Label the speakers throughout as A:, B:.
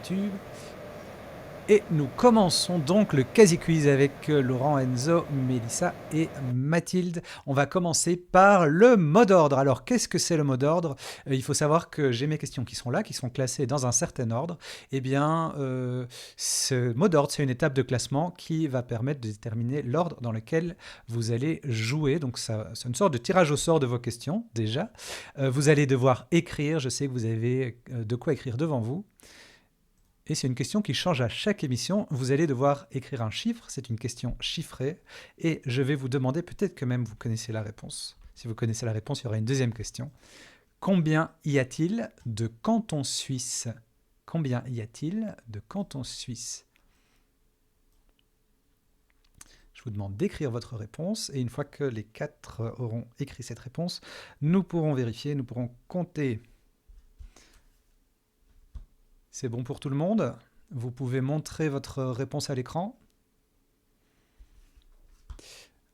A: YouTube. Et nous commençons donc le quasi-quiz avec Laurent, Enzo, Mélissa et Mathilde. On va commencer par le mot d'ordre. Alors, qu'est-ce que c'est le mot d'ordre ? Il faut savoir que j'ai mes questions qui sont là, qui sont classées dans un certain ordre. Eh bien, ce mot d'ordre, c'est une étape de classement qui va permettre de déterminer l'ordre dans lequel vous allez jouer. Donc, c'est une sorte de tirage au sort de vos questions, déjà. Vous allez devoir écrire. Je sais que vous avez de quoi écrire devant vous. Et c'est une question qui change à chaque émission. Vous allez devoir écrire un chiffre, c'est une question chiffrée. Et je vais vous demander, peut-être que même vous connaissez la réponse. Si vous connaissez la réponse, il y aura une deuxième question. Combien y a-t-il de cantons suisses ? Combien y a-t-il de cantons suisses ? Je vous demande d'écrire votre réponse. Et une fois que les 4 auront écrit cette réponse, nous pourrons vérifier, nous pourrons compter. C'est bon pour tout le monde ? Vous pouvez montrer votre réponse à l'écran.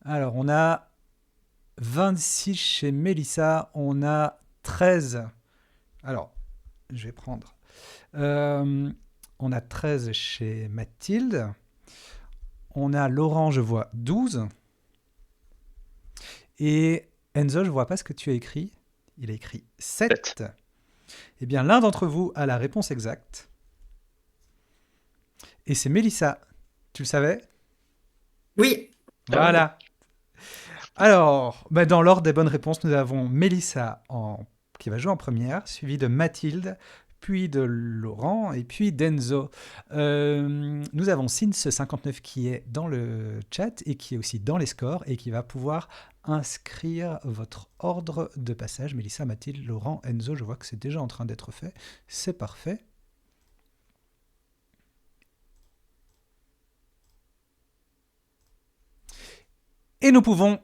A: Alors, on a 26 chez Mélissa, on a 13. Alors, je vais prendre. On a 13 chez Mathilde. On a Laurent, je vois 12. Et Enzo, je ne vois pas ce que tu as écrit. Il a écrit 7. Eh bien, l'un d'entre vous a la réponse exacte. Et c'est Mélissa. Tu le savais ?
B: Oui.
A: Voilà. Alors, dans l'ordre des bonnes réponses, nous avons Mélissa qui va jouer en première, suivie de Mathilde, puis de Laurent et puis d'Enzo. Nous avons Sins59 qui est dans le chat et qui est aussi dans les scores et qui va pouvoir inscrire votre ordre de passage. Mélissa, Mathilde, Laurent, Enzo, je vois que c'est déjà en train d'être fait. C'est parfait. Et nous pouvons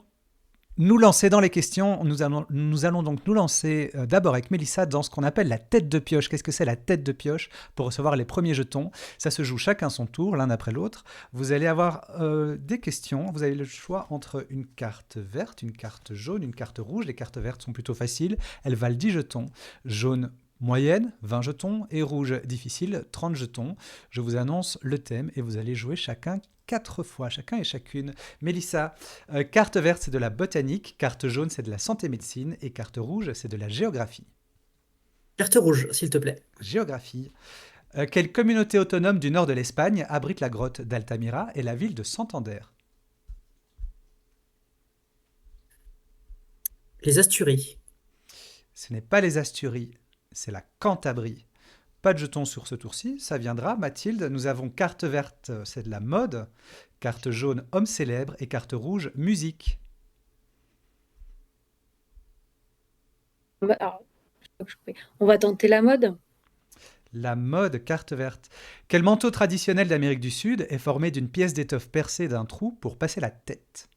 A: nous lancer dans les questions. Nous allons donc nous lancer d'abord avec Mélissa dans ce qu'on appelle la tête de pioche. Qu'est-ce que c'est la tête de pioche pour recevoir les premiers jetons ? Ça se joue chacun son tour, l'un après l'autre. Vous allez avoir des questions. Vous avez le choix entre une carte verte, une carte jaune, une carte rouge. Les cartes vertes sont plutôt faciles. Elles valent 10 jetons. Jaune, moyenne, 20 jetons. Et rouge, difficile, 30 jetons. Je vous annonce le thème et vous allez jouer chacun 4 fois, chacun et chacune. Mélissa, carte verte, c'est de la botanique, carte jaune, c'est de la santé-médecine, et carte rouge, c'est de la géographie.
B: Carte rouge, s'il te plaît.
A: Géographie. Quelle communauté autonome du nord de l'Espagne abrite la grotte d'Altamira et la ville de Santander ?
B: Les Asturies.
A: Ce n'est pas les Asturies, c'est la Cantabrie. Pas de jetons sur ce tour-ci, ça viendra. Mathilde, nous avons carte verte, c'est de la mode, carte jaune, homme célèbre, et carte rouge, musique.
C: Alors, on va tenter la mode.
A: La mode, carte verte. Quel manteau traditionnel d'Amérique du Sud est formé d'une pièce d'étoffe percée d'un trou pour passer la tête ?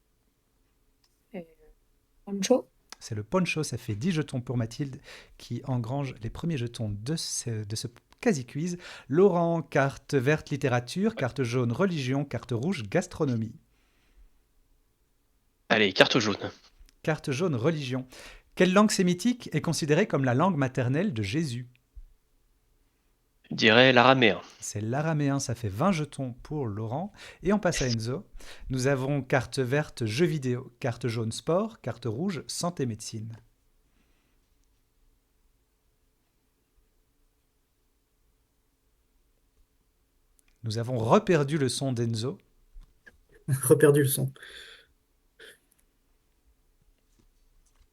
C: Poncho.
A: C'est le poncho, ça fait 10 jetons pour Mathilde qui engrange les premiers jetons de ce quasi-quiz. Laurent, carte verte littérature, carte jaune religion, carte rouge gastronomie.
D: Allez, carte jaune.
A: Carte jaune religion. Quelle langue sémitique est considérée comme la langue maternelle de Jésus ?
D: Je dirais l'araméen.
A: C'est l'araméen, ça fait 20 jetons pour Laurent. Et on passe à Enzo. Nous avons carte verte jeux vidéo, carte jaune sport, carte rouge santé médecine. Nous avons reperdu le son d'Enzo.
B: Reperdu le son.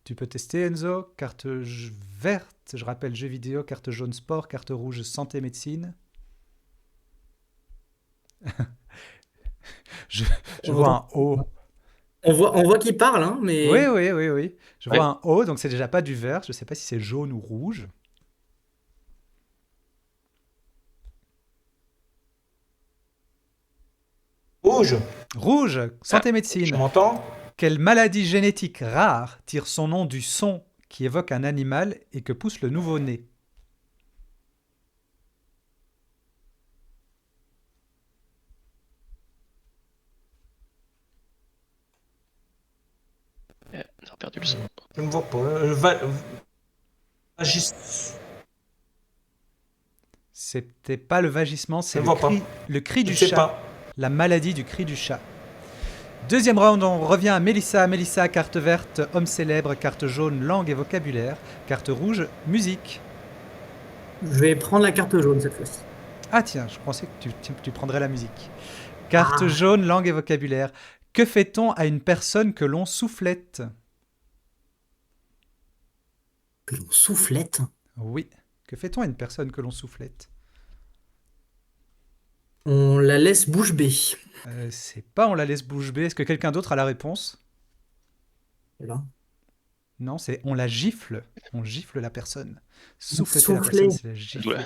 A: Tu peux tester Enzo. Carte verte, je rappelle jeux vidéo, carte jaune sport, carte rouge santé médecine. je vois un O.
B: On voit qu'il parle, hein, mais...
A: Oui. Je vois un O, donc c'est déjà pas du vert. Je ne sais pas si c'est jaune ou rouge.
E: Rouge.
A: Rouge, santé médecine.
E: Tu m'entends ?
A: Quelle maladie génétique rare tire son nom du son qui évoque un animal et que pousse le nouveau-né ?
D: On a perdu le son.
E: Je ne vois pas.
A: C'était pas le vagissement, c'est
E: Je vois pas.
A: le cri du
E: Je sais
A: chat.
E: pas.
A: La maladie du cri du chat. Deuxième round, on revient à Mélissa. Mélissa, carte verte, homme célèbre, carte jaune, langue et vocabulaire, carte rouge, musique.
B: Je vais prendre la carte jaune cette fois-ci.
A: Ah tiens, je pensais que tu prendrais la musique. Carte
B: Ah.
A: jaune, langue et vocabulaire. Que fait-on à une personne que l'on soufflette?
B: Que l'on soufflette.
A: Oui. Que fait-on à une personne que l'on soufflette?
B: On la laisse bouche bée.
A: C'est pas on la laisse bouche bée. Est-ce que quelqu'un d'autre a la réponse?
B: Voilà.
A: Non, c'est on la gifle. On gifle la personne. Souffleter la
B: Souffler.
A: personne, c'est la
D: D'où
A: gifler.
D: la,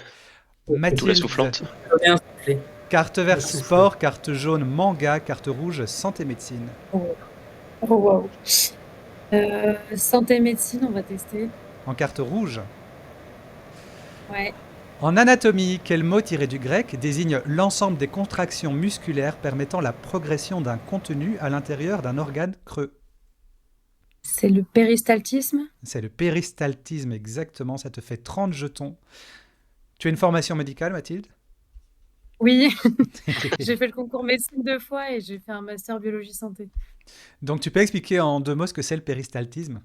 D: d'où la
A: Mathilde,
D: soufflante.
B: Bien soufflé.
A: carte verte
E: Le souffle.
A: sport, carte jaune manga, carte rouge santé médecine.
C: Oh, wow. Santé médecine, on va tester.
A: En carte rouge.
C: Ouais.
A: En anatomie, quel mot tiré du grec désigne l'ensemble des contractions musculaires permettant la progression d'un contenu à l'intérieur d'un organe creux?
C: C'est le péristaltisme.
A: C'est le péristaltisme, exactement. Ça te fait 30 jetons. Tu as une formation médicale, Mathilde?
C: Oui, j'ai fait le concours médecine 2 fois et j'ai fait un master biologie santé.
A: Donc, tu peux expliquer en 2 mots ce que c'est le péristaltisme?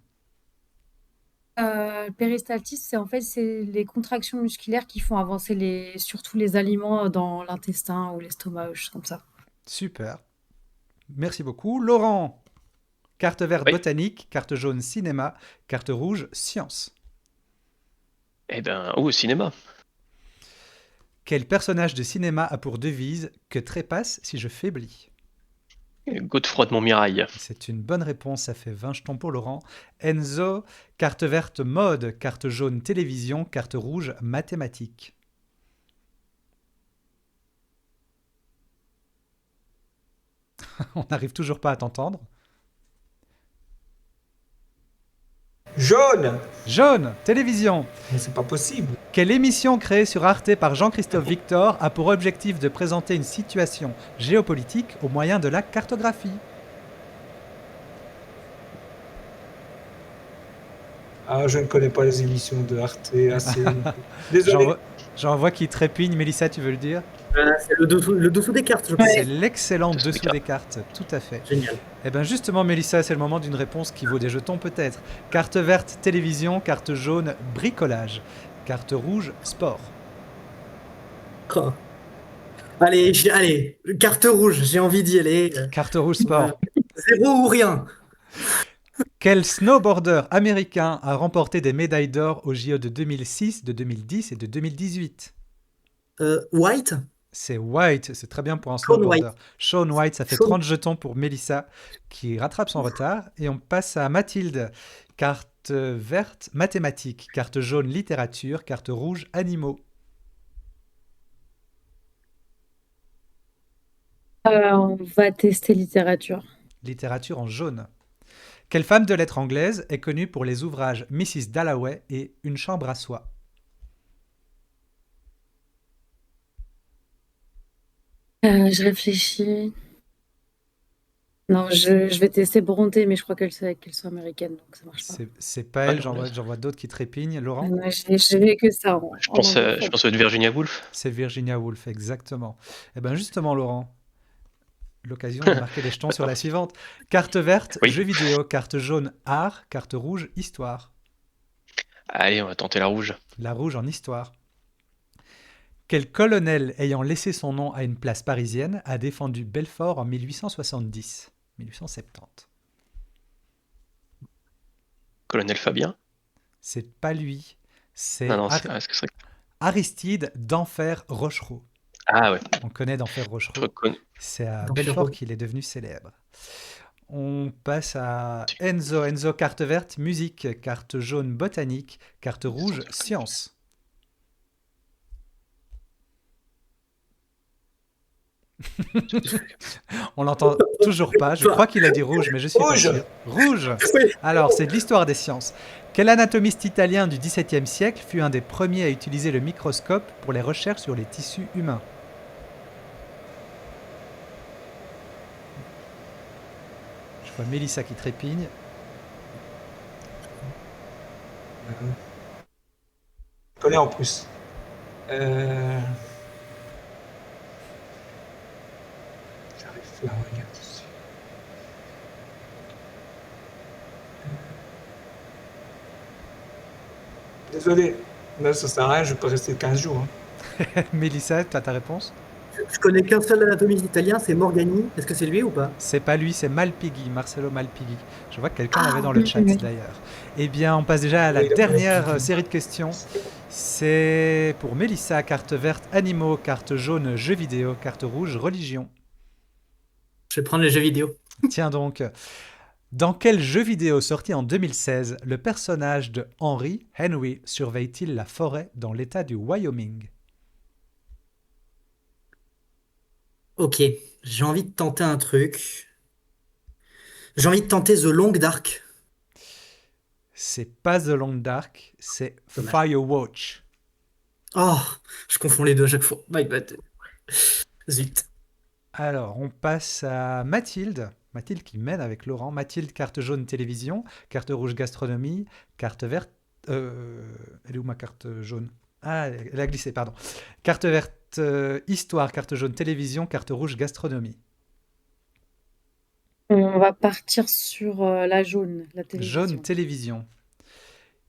C: Le péristaltisme, c'est les contractions musculaires qui font avancer surtout les aliments dans l'intestin ou l'estomac, ou choses comme ça.
A: Super. Merci beaucoup. Laurent, carte verte
D: Oui.
A: botanique, carte jaune cinéma, carte rouge science.
D: Eh ben, au cinéma.
A: Quel personnage de cinéma a pour devise « Que trépasse si je faiblis »
D: Godefroy de Montmirail.
A: C'est une bonne réponse, ça fait 20 jetons pour Laurent. Enzo, carte verte mode, carte jaune télévision, carte rouge mathématiques. On n'arrive toujours pas à t'entendre.
E: Jaune.
A: Jaune, télévision.
E: Mais c'est pas possible.
A: Quelle émission créée sur Arte par Jean-Christophe Victor a pour objectif de présenter une situation géopolitique au moyen de la cartographie?
E: Ah, je ne connais pas les émissions de Arte. Assez... Désolé.
A: J'en vois qui trépigne. Mélissa, tu veux le dire?
B: C'est le dessous des cartes, je pense.
A: C'est l'excellent
D: Dessous des
A: dessous des cartes, tout à fait.
B: Génial.
A: Eh bien justement, Mélissa, c'est le moment d'une réponse qui vaut des jetons peut-être. Carte verte, télévision, carte jaune, bricolage. Carte rouge, sport.
B: Oh. Allez, carte rouge, j'ai envie d'y aller.
A: Carte rouge, sport.
B: 0 ou rien.
A: Quel snowboarder américain a remporté des médailles d'or aux JO de 2006, de 2010 et de 2018?
B: White.
A: C'est White, c'est très bien pour un
B: Shaun
A: snowboarder.
B: White.
A: Shaun White, ça fait
B: Shaun-
A: 30 jetons pour Mélissa qui rattrape son retard. Et on passe à Mathilde. Carte verte, mathématiques. Carte jaune, littérature. Carte rouge, animaux.
C: On va tester littérature.
A: Littérature en jaune. Quelle femme de lettres anglaise est connue pour les ouvrages Mrs. Dalloway et Une chambre à soi?
C: Je réfléchis. Non, je vais tester Brontë, mais je crois qu'elle soit américaine, donc ça marche pas.
A: C'est pas
D: Ah,
A: elle,
D: non,
A: j'en vois d'autres qui trépignent. Laurent?
C: Moi, je n'ai que ça
D: Je pense à Virginia Woolf.
A: C'est Virginia Woolf, exactement. Eh bien justement, Laurent, l'occasion de marquer les jetons sur la suivante. Carte verte,
D: Oui.
A: jeux vidéo. Carte jaune, art. Carte rouge, histoire.
D: Allez, on va tenter la rouge.
A: La rouge en histoire. Quel colonel ayant laissé son nom à une place parisienne a défendu Belfort en 1870 1870?
D: Colonel Fabien.
A: C'est pas lui. C'est
D: Non, est-ce que c'est...
A: Aristide d'Enfer Rochereau.
D: Ah ouais,
A: On connaît d'Enfer
D: je
A: Rochereau.
D: reconnais.
A: C'est à
B: D'Enfer
A: Belfort
B: Rochereau.
A: qu'il est devenu célèbre. On passe à Enzo. Enzo, carte verte, musique. Carte jaune, botanique. Carte rouge, science. On l'entend toujours pas. Je crois qu'il a dit rouge, mais je suis pas
E: Rouge.
A: sûr. Rouge.
B: Oui.
A: Alors, c'est de l'histoire des sciences. Quel anatomiste italien du XVIIe siècle fut un des premiers à utiliser le microscope pour les recherches sur les tissus humains? Je vois Mélissa qui trépigne.
E: Je connais en plus. Euh, J'arrive là, regarde ici. Désolé, là ça sert à rien, je peux rester 15 jours. Hein.
A: Mélissa, tu as ta réponse?
B: Je connais qu'un seul anatomiste italien, c'est Morgani. Est-ce que c'est lui ou pas?
A: C'est pas lui, c'est Malpighi, Marcelo Malpighi. Je vois que quelqu'un l'avait
B: Ah,
A: dans le chat
C: oui.
A: d'ailleurs. Eh bien, on passe déjà à la
E: Oui, il a pas
A: dernière
E: Malpighi.
A: série de questions. C'est pour Mélissa, carte verte, animaux, carte jaune, jeux vidéo, carte rouge, religion.
B: je vais prendre les jeux vidéo.
A: Tiens donc, dans quel jeu vidéo sorti en 2016 le personnage de Henry surveille-t-il la forêt dans l'état du Wyoming?
B: Ok, j'ai envie de tenter un truc. J'ai envie de tenter The Long Dark.
A: C'est pas The Long Dark, c'est
B: Dommage.
A: Firewatch.
B: Oh, je confonds les deux à chaque fois. My bad. Zut.
A: Alors, on passe à Mathilde. Mathilde qui mène avec Laurent. Mathilde, carte jaune télévision, carte rouge gastronomie, carte verte. Elle est où ma carte jaune? Ah, elle a glissé, pardon. Carte verte histoire, carte jaune télévision, carte rouge gastronomie.
C: On va partir sur la jaune, la
A: Jaune
C: télévision.
A: télévision.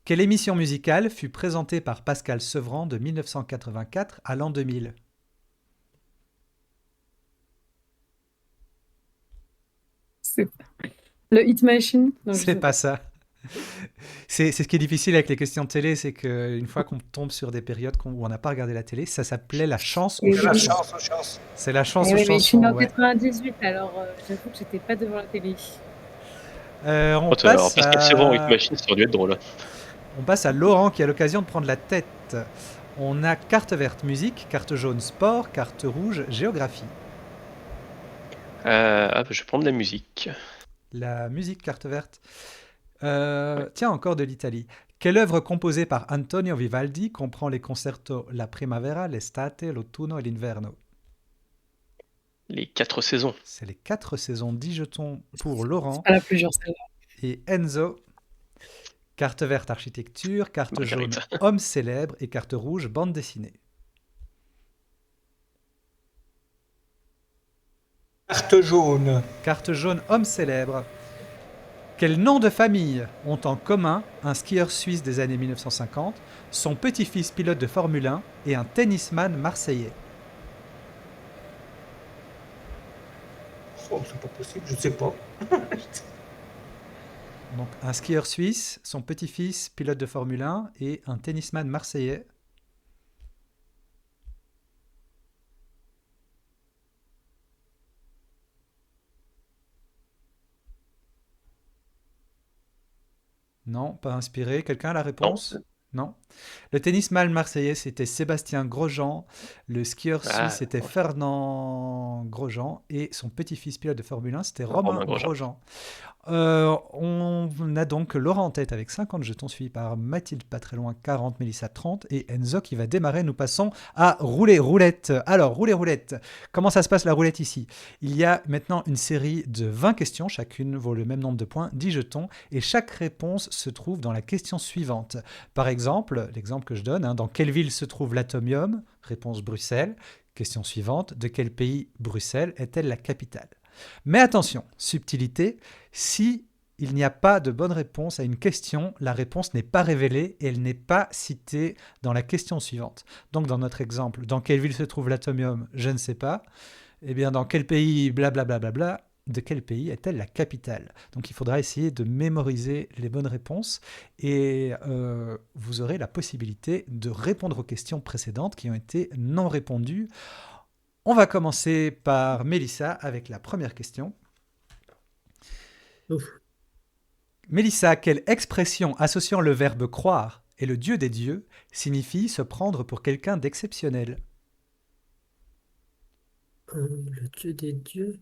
A: Quelle émission musicale fut présentée par Pascal Sevran de 1984 à l'an 2000?
C: C'est le Hit Machine? Non, je
A: C'est
C: sais
A: pas
C: pas.
A: ça. C'est ce qui est difficile avec les questions de télé, c'est qu'une fois qu'on tombe sur des périodes où on n'a pas regardé la télé, ça s'appelait la chance aux
C: Et
E: C'est la
C: oui.
A: chansons.
E: chance, la chance.
A: C'est la chance
C: Eh
A: aux
C: oui, mais je suis née
A: chansons,
C: en
A: ouais.
C: 98, alors j'avoue que j'étais pas devant la télé.
A: On
D: Alors,
A: passe
D: Pascal Sevran, Hit
A: à...
D: Machine, ça aurait dû être drôle.
A: On passe à Laurent qui a l'occasion de prendre la tête. On a carte verte musique, carte jaune sport, carte rouge géographie.
D: Je vais prendre la musique.
A: La musique, carte verte. Tiens, encore de l'Italie. Quelle œuvre composée par Antonio Vivaldi comprend les concertos La Primavera, l'Estate, l'Autunno et l'Inverno?
D: Les 4 saisons.
A: C'est les 4 saisons, 10 jetons pour Laurent
C: Pas la plus dure, celle-là.
A: et Enzo. Carte verte architecture, carte jaune
D: Marguerite.
A: homme célèbre et carte rouge bande dessinée.
E: Carte jaune.
A: Carte jaune homme célèbre. Quel nom de famille ont en commun un skieur suisse des années 1950, son petit-fils pilote de Formule 1 et un tennisman marseillais?
E: Oh, c'est pas possible, je sais pas.
A: Donc un skieur suisse, son petit-fils pilote de Formule 1 et un tennisman marseillais. Non, pas inspiré. Quelqu'un a la réponse? Non. Le tennisman marseillais, c'était Sébastien Grosjean. Le skieur
D: Ah,
A: suisse, c'était Fernand Grosjean. Et son petit-fils pilote de Formule 1, c'était
D: Romain
A: Romain
D: Grosjean.
A: Grosjean. On a donc Laurent en tête avec 50 jetons, suivi par Mathilde pas très loin, 40, Mélissa 30 et Enzo qui va démarrer. Nous passons à rouler roulette. Alors, rouler roulette. Comment ça se passe la roulette ici? Il y a maintenant une série de 20 questions, chacune vaut le même nombre de points, 10 jetons, et chaque réponse se trouve dans la question suivante. Par exemple, l'exemple que je donne, dans quelle ville se trouve l'Atomium? Réponse Bruxelles. Question suivante, de quel pays Bruxelles est-elle la capitale? Mais attention, subtilité, si il n'y a pas de bonne réponse à une question, la réponse n'est pas révélée et elle n'est pas citée dans la question suivante. Donc dans notre exemple, dans quelle ville se trouve l'Atomium? Je ne sais pas. Eh bien, dans quel pays? Blablabla. De quel pays est-elle la capitale? Donc il faudra essayer de mémoriser les bonnes réponses et vous aurez la possibilité de répondre aux questions précédentes qui ont été non répondues. On va commencer par Mélissa avec la première question.
B: Ouf.
A: Mélissa, quelle expression associant le verbe croire et le Dieu des dieux signifie se prendre pour quelqu'un d'exceptionnel?
B: Le dieu des dieux.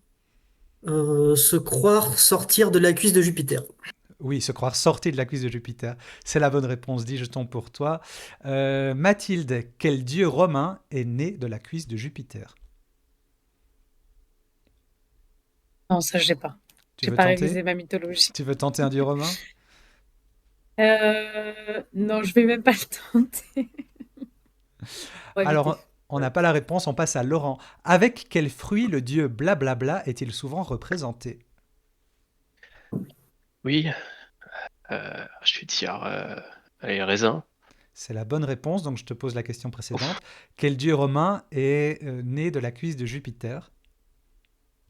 B: Se croire sortir de la cuisse de Jupiter.
A: Oui, se croire sorti de la cuisse de Jupiter. C'est la bonne réponse, 10 jetons pour toi. Mathilde, quel dieu romain est né de la cuisse de Jupiter?
C: Non, ça, je sais pas.
A: Tu
C: J'ai
A: veux
C: pas
A: tenter?
C: révisé ma mythologie.
A: Tu veux tenter un dieu romain?
C: Non, je vais même pas le tenter. Pour éviter.
A: Alors, on n'a pas la réponse, on passe à Laurent. Avec quel fruit le dieu blablabla est-il souvent représenté?
D: Oui, je vais dire allez, raisin.
A: C'est la bonne réponse, donc je te pose la question précédente. Quel dieu romain est né de la cuisse de Jupiter?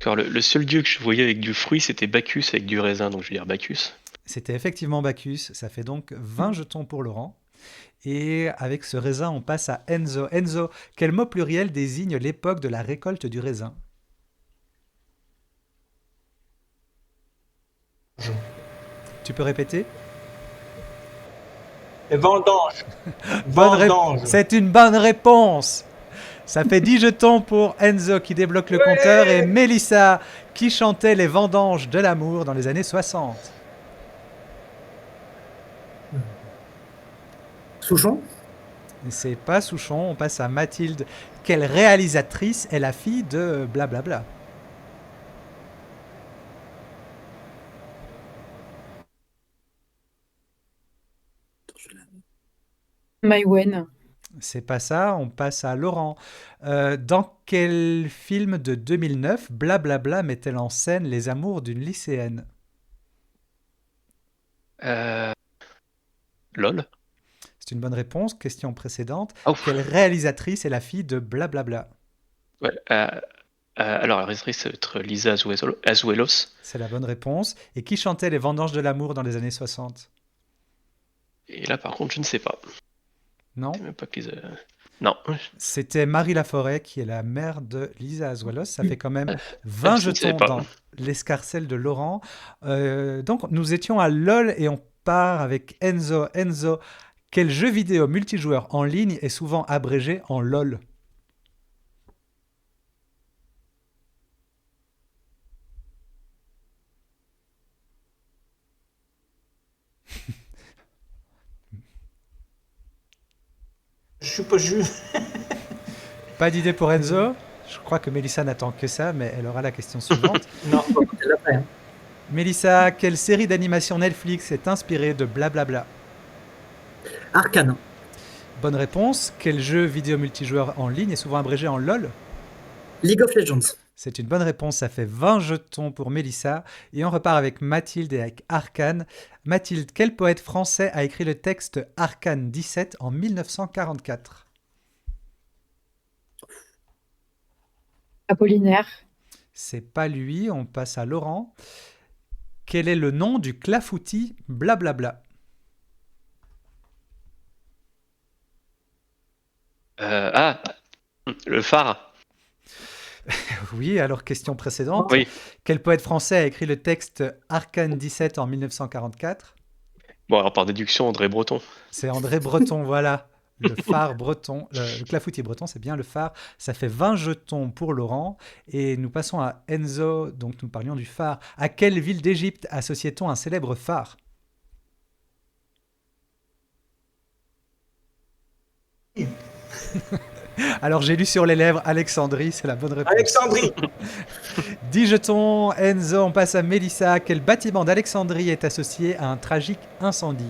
D: Car le seul dieu que je voyais avec du fruit, c'était Bacchus avec du raisin, donc je vais dire Bacchus.
A: C'était effectivement Bacchus, ça fait donc 20 jetons pour Laurent. Et avec ce raisin, on passe à Enzo. Enzo, quel mot pluriel désigne l'époque de la récolte du raisin? Tu peux répéter?
E: Et vendange.
A: Bonne rép-
E: Vendange.
A: C'est une bonne réponse. Ça fait 10 jetons pour Enzo qui débloque le compteur et Mélissa qui chantait les vendanges de l'amour dans les années 60.
B: Souchon?
A: C'est pas Souchon, on passe à Mathilde. Quelle réalisatrice est la fille de blablabla?
C: Maïwen.
A: C'est pas ça, on passe à Laurent. Dans quel film de 2009 blablabla met-elle en scène les amours d'une lycéenne?
D: Euh, LOL.
A: C'est une bonne réponse. Question précédente.
D: Oh,
A: Quelle réalisatrice est la fille de blablabla?
D: ouais, alors la réalisatrice, ça va être Lisa Azuelos.
A: C'est la bonne réponse. Et qui chantait les vendanges de l'amour dans les années 60?
D: Et là, par contre, je ne sais pas.
A: Non?
D: C'est même pas que Lisa. Non.
A: C'était Marie Laforêt qui est la mère de Lisa Azuelos. Ça fait quand même 20
D: je ne savais
A: jetons
D: pas.
A: dans l'escarcelle de Laurent. Donc nous étions à LOL et on part avec Enzo. Enzo, quel jeu vidéo multijoueur en ligne est souvent abrégé en LOL?
E: Je suis pas juste.
A: Pas d'idée pour Enzo? Je crois que Mélissa n'attend que ça, mais elle aura la question suivante.
B: Non, c'est l'après. Hein.
A: Mélissa, quelle série d'animation Netflix est inspirée de blablabla?
B: Arcane.
A: Bonne réponse. Quel jeu vidéo multijoueur en ligne est souvent abrégé en LOL?
B: League of Legends.
A: C'est une bonne réponse, ça fait 20 jetons pour Mélissa. Et on repart avec Mathilde et avec Arcane. Mathilde, quel poète français a écrit le texte Arcane 17 en 1944?
C: Apollinaire.
A: C'est pas lui, on passe à Laurent. Quel est le nom du clafoutis blablabla?
D: Le phare.
A: Oui, alors question précédente.
D: Oui.
A: Quel poète français a écrit le texte Arcane 17 en 1944?
D: Bon, alors par déduction, André Breton.
A: C'est André Breton, voilà. Le phare breton, le clafoutis breton, c'est bien le phare. Ça fait 20 jetons pour Laurent. Et nous passons à Enzo, donc nous parlions du phare. À quelle ville d'Égypte associait-on un célèbre phare? Alors j'ai lu sur les lèvres Alexandrie, c'est la bonne réponse.
E: Alexandrie.
A: 10 jetons, Enzo, on passe à Mélissa. Quel bâtiment d'Alexandrie est associé à un tragique incendie?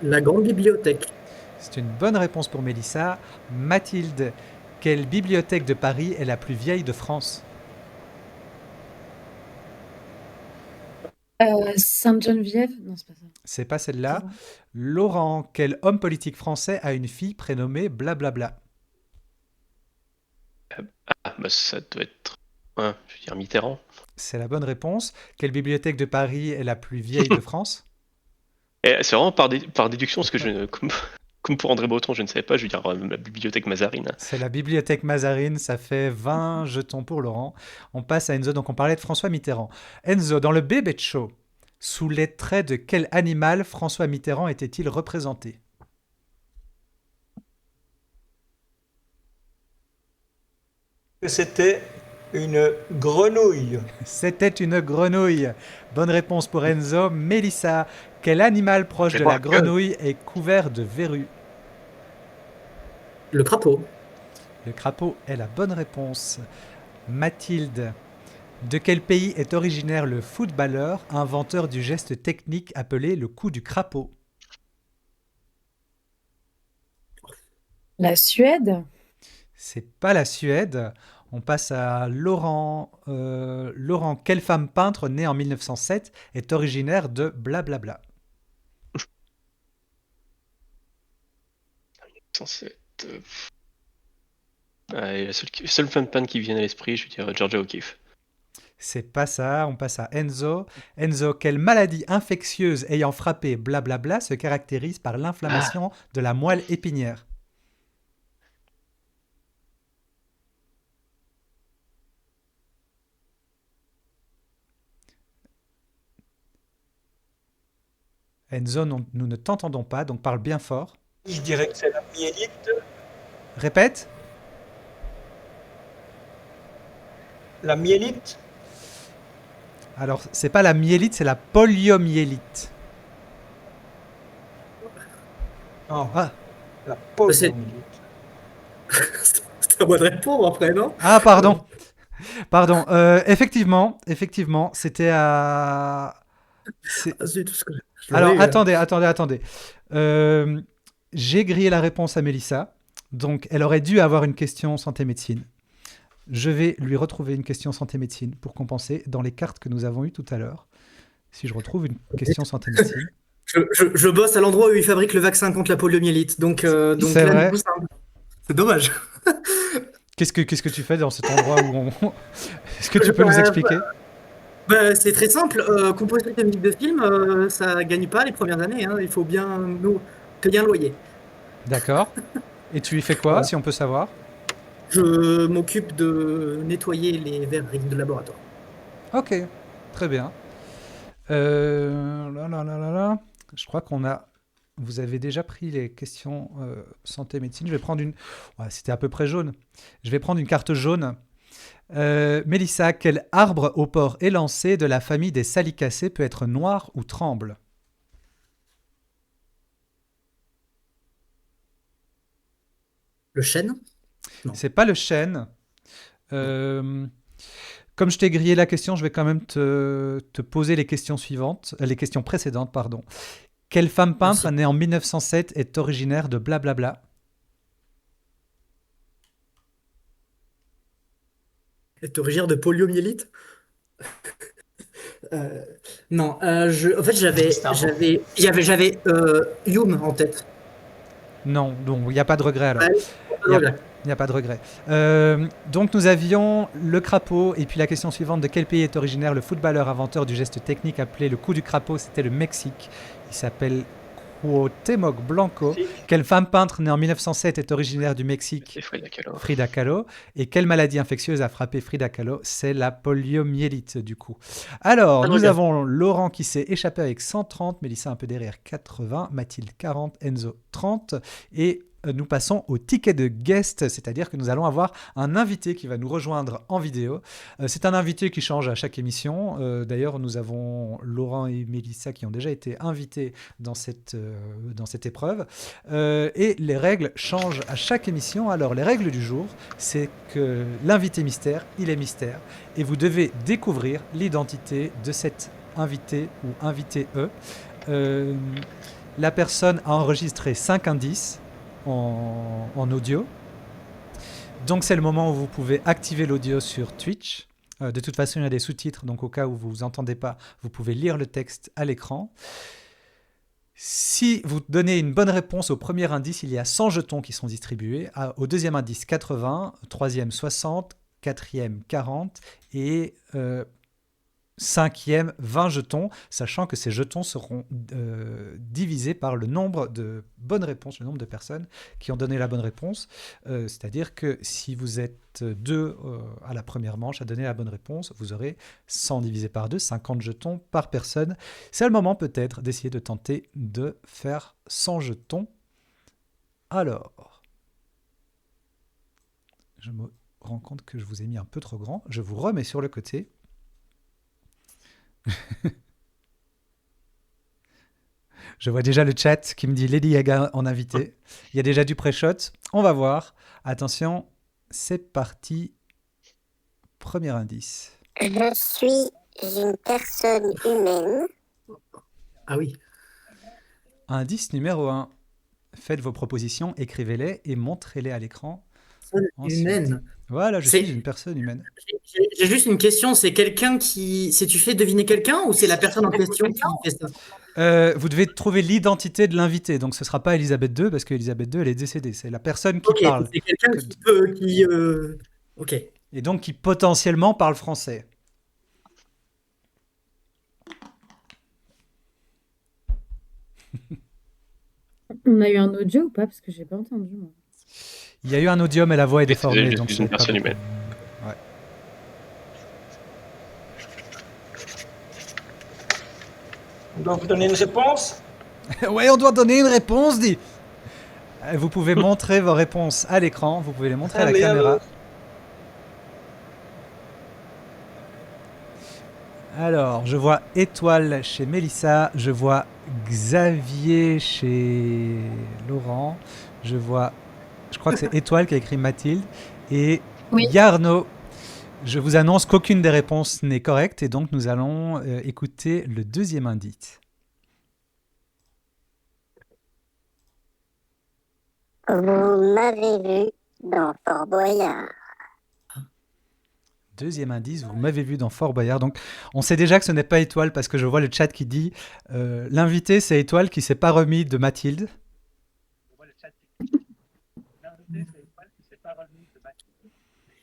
B: La grande bibliothèque.
A: C'est une bonne réponse pour Mélissa. Mathilde, quelle bibliothèque de Paris est la plus vieille de France?
C: Sainte-Geneviève. Non, c'est pas ça.
A: C'est pas celle-là.
C: C'est bon.
A: Laurent, quel homme politique français a une fille prénommée blablabla?
D: Ça doit être. Ouais, je veux dire Mitterrand.
A: C'est la bonne réponse. Quelle bibliothèque de Paris est la plus vieille de France?
D: Et c'est vraiment par déduction, parce que comme pour André Breton, je ne savais pas, je veux dire la bibliothèque Mazarine.
A: C'est la bibliothèque Mazarine, ça fait 20 jetons pour Laurent. On passe à Enzo, donc on parlait de François Mitterrand. Enzo, dans le Bébé Show, sous les traits de quel animal François Mitterrand était-il représenté?
E: Que c'était une grenouille.
A: C'était une grenouille. Bonne réponse pour Enzo. Mélissa, quel animal proche
D: Je
A: de
D: vais
A: la
D: voir que-
A: grenouille est couvert de verrues?
B: Le crapaud.
A: Le crapaud est la bonne réponse. Mathilde, de quel pays est originaire le footballeur, inventeur du geste technique appelé le coup du crapaud?
C: La Suède?
A: C'est pas la Suède. On passe à Laurent. Laurent, quelle femme peintre née en 1907 est originaire de blablabla?
D: 107. La seule femme peintre qui vient à l'esprit, je vais dire Georgia O'Keeffe.
A: C'est pas ça, on passe à Enzo. Enzo, quelle maladie infectieuse ayant frappé blablabla se caractérise par l'inflammation de la moelle épinière? Enzo, nous ne t'entendons pas, donc parle bien fort.
E: Je dirais que c'est la myélite.
A: Répète.
E: La myélite?
A: Alors, c'est pas la myélite, c'est la poliomyélite.
E: Non,
A: Ah,
E: la
B: C'est
E: poliomyélite.
B: c'est à moi de répondre après, non?
A: ah pardon. Pardon. Effectivement, c'était à... c'est-
B: Ah, zut, parce que je l'aurais
A: Alors,
B: eu, hein.
A: attendez. Euh, j'ai grillé la réponse à Mélissa. Donc, elle aurait dû avoir une question santé-médecine. Je vais lui retrouver une question santé-médecine pour compenser dans les cartes que nous avons eues tout à l'heure. Si je retrouve une question santé-médecine.
B: Je bosse à l'endroit où ils fabriquent le vaccin contre la poliomyélite, donc
A: C'est
B: là, du
A: vrai.
B: coup, c'est dommage.
A: Qu'est-ce que tu fais dans cet endroit où on... Est-ce que tu peux nous expliquer?
B: C'est très simple. Composer de musique de film, ça gagne pas les premières années, hein. Il faut bien nous payer un loyer.
A: D'accord. Et tu y fais quoi,
B: Voilà.
A: si on peut savoir?
B: Je m'occupe de nettoyer les verreries de laboratoire.
A: Ok, très bien. Là. Je crois qu'on a... Vous avez déjà pris les questions santé-médecine. Je vais prendre une... Ouais, c'était à peu près jaune. Je vais prendre une carte jaune. Mélissa, quel arbre au port élancé de la famille des salicacées peut être noir ou tremble?
B: Le chêne? Non.
A: C'est pas le chêne. Euh, Comme je t'ai grillé la question, je vais quand même te poser les questions suivantes, les questions précédentes, pardon. Quelle femme peintre
B: Merci.
A: née en 1907 est originaire de blablabla?
B: Est originaire de poliomyélite? Euh, non, en fait,
E: Star Wars.
B: j'avais Hume en tête.
A: Non, donc il n'y a pas de regret alors.
B: Ouais,
A: Il n'y a,
B: voilà.
A: il y a pas de regret. Donc nous avions le crapaud et puis la question suivante, de quel pays est originaire le footballeur inventeur du geste technique appelé le coup du crapaud? C'était le Mexique. Il s'appelle Cuauhtémoc Blanco. Quelle femme peintre née en 1907 est originaire du Mexique?
D: C'est Frida Kahlo.
A: Frida Kahlo. Et quelle maladie infectieuse a frappé Frida Kahlo? C'est la poliomyélite du coup. Alors,
B: Pas de
A: nous
B: regret.
A: avons Laurent qui s'est échappé avec 130, Mélissa un peu derrière 80, Mathilde 40, Enzo 30 et nous passons au ticket de guest, c'est-à-dire que nous allons avoir un invité qui va nous rejoindre en vidéo. C'est un invité qui change à chaque émission. D'ailleurs, nous avons Laurent et Mélissa qui ont déjà été invités dans cette épreuve. Et les règles changent à chaque émission. Alors, les règles du jour, c'est que l'invité mystère, il est mystère. Et vous devez découvrir l'identité de cet invité ou invité-e. La personne a enregistré 5 indices en audio. Donc c'est le moment où vous pouvez activer l'audio sur Twitch. De toute façon, il y a des sous-titres, donc au cas où vous n'entendez pas, vous pouvez lire le texte à l'écran. Si vous donnez une bonne réponse au premier indice, il y a 100 jetons qui sont distribués. Au deuxième indice, 80, troisième, 60, quatrième, 40 et cinquième, 20 jetons, sachant que ces jetons seront divisés par le nombre de bonnes réponses, le nombre de personnes qui ont donné la bonne réponse. C'est-à-dire que si vous êtes deux à la première manche à donner la bonne réponse, vous aurez 100 divisé par 2, 50 jetons par personne. C'est le moment peut-être d'essayer de tenter de faire 100 jetons. Alors, je me rends compte que je vous ai mis un peu trop grand. Je vous remets sur le côté. Je vois déjà le chat qui me dit Lady Gaga en invité. Il y a déjà du pré-shot. On va voir. Attention, c'est parti. Premier indice.
F: Je suis une personne humaine.
B: Ah oui.
A: Indice numéro 1. Faites vos propositions, écrivez-les et montrez-les à l'écran.
B: Personne
A: Ensuite.
B: humaine.
A: Voilà, je
B: C'est-
A: suis une personne humaine.
B: J'ai juste une question, c'est quelqu'un qui... C'est tu fais deviner quelqu'un ou c'est la personne en question qui fait ça?
A: Vous devez trouver l'identité de l'invité, donc ce sera pas Elisabeth II parce qu'Elisabeth II elle est décédée. C'est la personne qui
B: Ok,
A: parle
B: c'est quelqu'un
A: Que-
B: qui peut... Ok.
A: et donc qui potentiellement parle français.
C: On a eu un audio ou pas? Parce que j'ai pas entendu, moi.
A: Il y a eu un audio, mais la voix est déformée,
D: Je
A: donc
D: suis
A: c'est
D: une
A: pas
D: personne
A: beaucoup.
D: humaine.
E: On doit vous donner une réponse?
A: Ouais, on doit donner une réponse, dit. Vous pouvez montrer vos réponses à l'écran, vous pouvez les montrer à la
E: Allez,
A: caméra. Alors, je vois Étoile chez Mélissa, je vois Xavier chez Laurent, je crois que c'est Étoile qui a écrit Mathilde, et
C: Oui.
A: Yarno. Je vous annonce qu'aucune des réponses n'est correcte, et donc nous allons écouter le deuxième indice.
F: Vous m'avez vu dans Fort Boyard.
A: Deuxième indice, vous m'avez vu dans Fort Boyard. Donc, on sait déjà que ce n'est pas Étoile parce que je vois le chat qui dit l'invité, c'est Étoile qui s'est pas remis de Mathilde.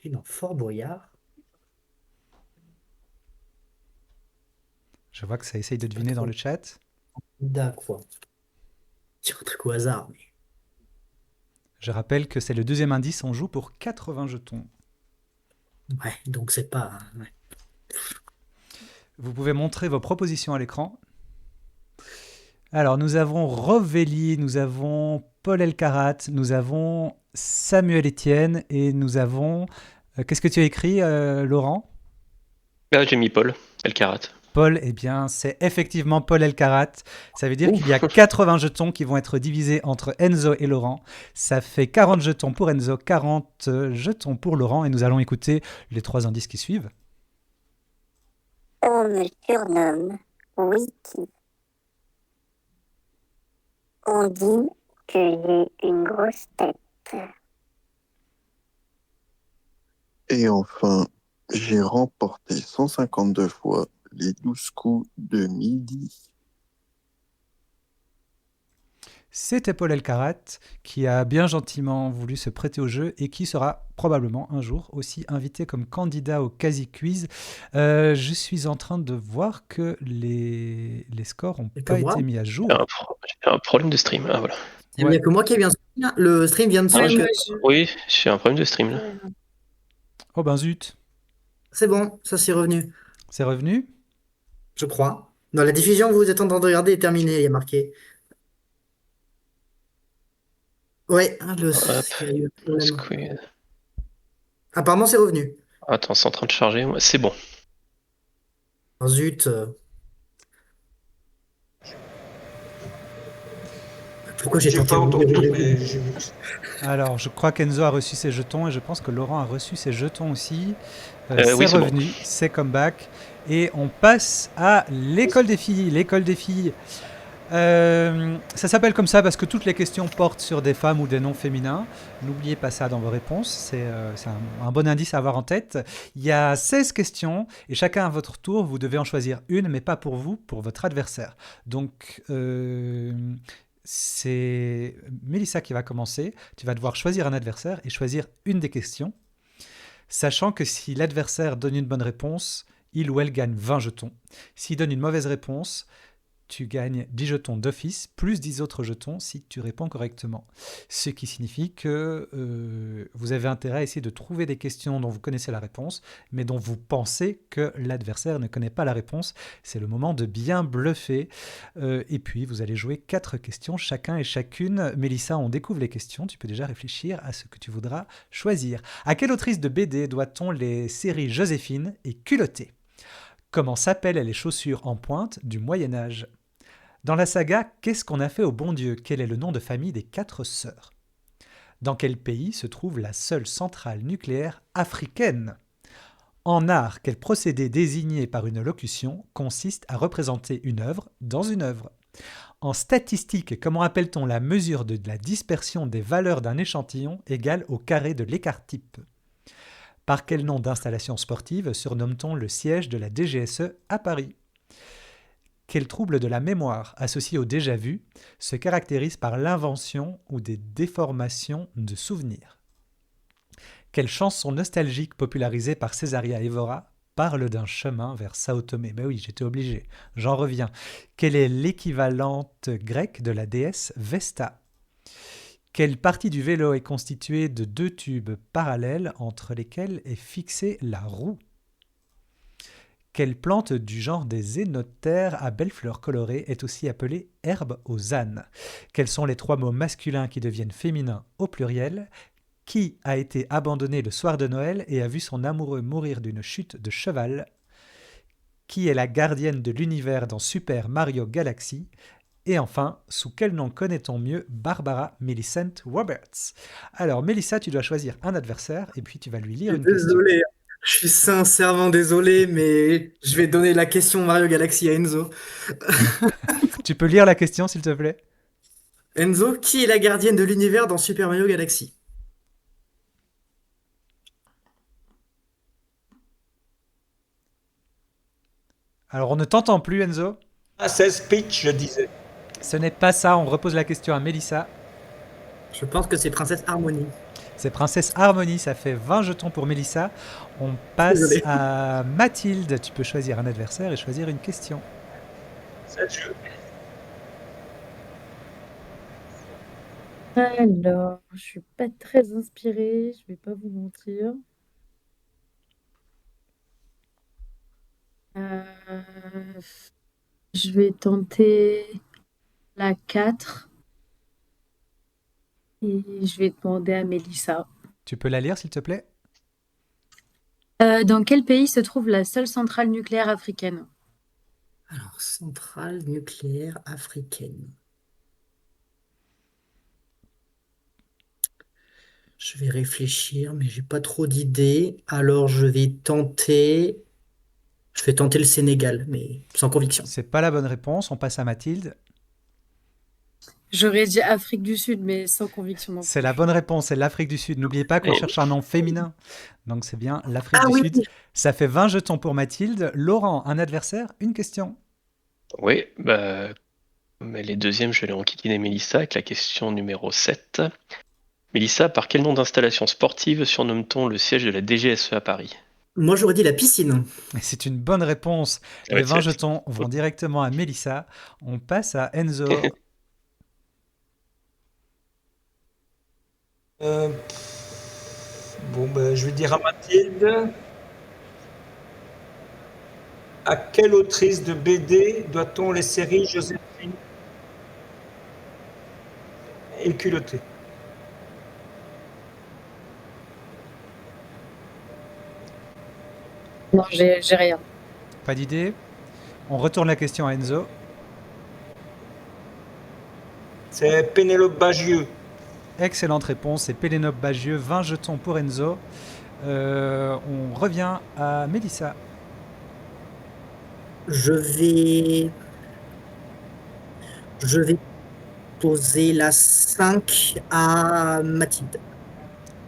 B: Et dans Fort Boyard.
A: Je vois que ça essaye de deviner dans le chat.
B: D'accord. Sur un truc au hasard. Mais...
A: Je rappelle que c'est le deuxième indice, on joue pour 80 jetons.
B: Ouais, donc c'est pas... ouais.
A: Vous pouvez montrer vos propositions à l'écran. Alors, nous avons Rovelli, nous avons Paul Elkarat, nous avons Samuel Etienne et nous avons... qu'est-ce que tu as écrit, Laurent?
D: Là, j'ai mis Paul Elkarat.
A: Paul, eh bien, c'est effectivement Paul Elkarat. Ça veut dire qu'il y a 80 jetons qui vont être divisés entre Enzo et Laurent. Ça fait 40 jetons pour Enzo, 40 jetons pour Laurent. Et nous allons écouter les 3 indices qui suivent.
F: On me surnomme Wiki. On dit que j'ai une grosse tête.
G: Et enfin, j'ai remporté 152 fois les 12 coups de midi.
A: C'était Paul Elkarat qui a bien gentiment voulu se prêter au jeu et qui sera probablement un jour aussi invité comme candidat au Quasi Quiz. Je suis en train de voir que les scores n'ont
B: Et
A: pas
B: que moi
A: été mis à jour.
D: J'ai un problème de stream. Ah, voilà.
B: Il n'y a que moi qui ai bien le stream vient de se...
C: Ouais,
D: Oui, j'ai un problème de stream là.
A: Oh ben zut,
B: C'est bon, ça c'est revenu,
A: c'est revenu.
B: je crois. Dans la diffusion que vous êtes en train de regarder est terminée, il y a marqué. Ouais, il y a eu un problème.
D: Squid.
B: Apparemment c'est revenu.
D: Attends, c'est en train de charger. C'est bon.
B: Oh, zut. Pourquoi j'ai
E: J'ai
B: tenté
E: pas
B: de
E: entendu,
B: ouvrir
E: mais
B: le-
E: j'ai vu.
A: Alors, je crois qu'Enzo a reçu ses jetons et je pense que Laurent a reçu ses jetons aussi.
D: Oui,
A: C'est
D: c'est bon.
A: revenu, c'est comeback. Et on passe à l'école des filles. L'école des filles. Ça s'appelle comme ça parce que toutes les questions portent sur des femmes ou des noms féminins. N'oubliez pas ça dans vos réponses. C'est un bon indice à avoir en tête. Il y a 16 questions et chacun à votre tour, vous devez en choisir une, mais pas pour vous, pour votre adversaire. Donc, c'est Mélissa qui va commencer. Tu vas devoir choisir un adversaire et choisir une des questions, sachant que si l'adversaire donne une bonne réponse, il ou elle gagne 20 jetons. S'il donne une mauvaise réponse, tu gagnes 10 jetons d'office, plus 10 autres jetons si tu réponds correctement. Ce qui signifie que vous avez intérêt à essayer de trouver des questions dont vous connaissez la réponse, mais dont vous pensez que l'adversaire ne connaît pas la réponse. C'est le moment de bien bluffer. Et puis, vous allez jouer 4 questions, chacun et chacune. Mélissa, on découvre les questions. Tu peux déjà réfléchir à ce que tu voudras choisir. À quelle autrice de BD doit-on les séries Joséphine et Culottée ? Comment s'appellent les chaussures en pointe du Moyen-Âge ? Dans la saga Qu'est-ce qu'on a fait au bon Dieu ? Quel est le nom de famille des 4 sœurs ? Dans quel pays se trouve la seule centrale nucléaire africaine ? En art, quel procédé désigné par une locution consiste à représenter une œuvre dans une œuvre ? En statistique, comment appelle-t-on la mesure de la dispersion des valeurs d'un échantillon égale au carré de l'écart-type? Par quel nom d'installation sportive surnomme-t-on le siège de la DGSE à Paris? Quel trouble de la mémoire associé au déjà-vu se caractérise par l'invention ou des déformations de souvenirs? Quelle chanson nostalgique popularisée par Césaria Évora parle d'un chemin vers Sao Tomé? Ben oui, j'étais obligé, j'en reviens. Quelle est l'équivalente grecque de la déesse Vesta? Quelle partie du vélo est constituée de 2 tubes parallèles entre lesquels est fixée la roue? Quelle plante du genre des énotères à belles fleurs colorées est aussi appelée herbe aux ânes? Quels sont les 3 mots masculins qui deviennent féminins au pluriel? Qui a été abandonné le soir de Noël et a vu son amoureux mourir d'une chute de cheval? Qui est la gardienne de l'univers dans Super Mario Galaxy? Et enfin, sous quel nom connaît-on mieux Barbara Millicent Roberts? Alors, Mélissa, tu dois choisir un adversaire et puis tu vas lui lire
B: Je
A: une
B: suis
A: question.
B: désolé, je suis sincèrement désolé, mais je vais donner la question Mario Galaxy à Enzo.
A: Tu peux lire la question, s'il te plaît?
B: Enzo, qui est la gardienne de l'univers dans Super Mario Galaxy?
A: Alors, on ne t'entend plus, Enzo.
E: Princess Peach, je disais.
A: Ce n'est pas ça, on repose la question à Mélissa.
B: Je pense que c'est Princesse Harmony.
A: C'est Princesse Harmony, ça fait 20 jetons pour Mélissa. On passe
B: Désolé.
A: à Mathilde. Tu peux choisir un adversaire et choisir une question.
E: Ça, je-
C: Alors, je suis pas très inspirée, je vais pas vous mentir. Euh, je vais tenter la 4 et je vais demander à Mélissa.
A: Tu peux la lire, s'il te plaît?
C: Dans quel pays se trouve la seule centrale nucléaire africaine?
B: Alors, centrale nucléaire africaine. Je vais réfléchir, mais j'ai pas trop d'idées. Alors, je vais tenter le Sénégal, mais sans conviction.
A: C'est pas la bonne réponse. On passe à Mathilde.
C: J'aurais dit Afrique du Sud, mais sans conviction non
A: C'est
C: plus.
A: la bonne réponse, c'est l'Afrique du Sud. N'oubliez pas qu'on
D: Et-
A: cherche un nom féminin. Donc c'est bien l'Afrique
B: Ah
A: du
B: oui,
A: Sud. Ça fait 20 jetons pour Mathilde. Laurent, un adversaire, une question.
D: Oui, bah, mais les deuxièmes, je vais enquiquiner Mélissa avec la question numéro 7. Mélissa, par quel nom d'installation sportive surnomme-t-on le siège de la DGSE à Paris?
B: moi j'aurais dit la piscine.
A: Et c'est une bonne réponse.
D: Ça va
A: Les
D: être
A: 20
D: facile.
A: jetons vont directement à Mélissa. On passe à Enzo.
E: Bon, ben, je vais dire à Mathilde. À quelle autrice de BD doit-on les séries Joséphine et Culottée?
C: Non, j'ai rien.
A: Pas d'idée? On retourne la question à Enzo.
E: C'est Pénélope Bagieux.
A: Excellente réponse, c'est Pélénope Bagieux. 20 jetons pour Enzo. On revient à Mélissa.
B: Je vais, je vais poser la 5 à Mathilde.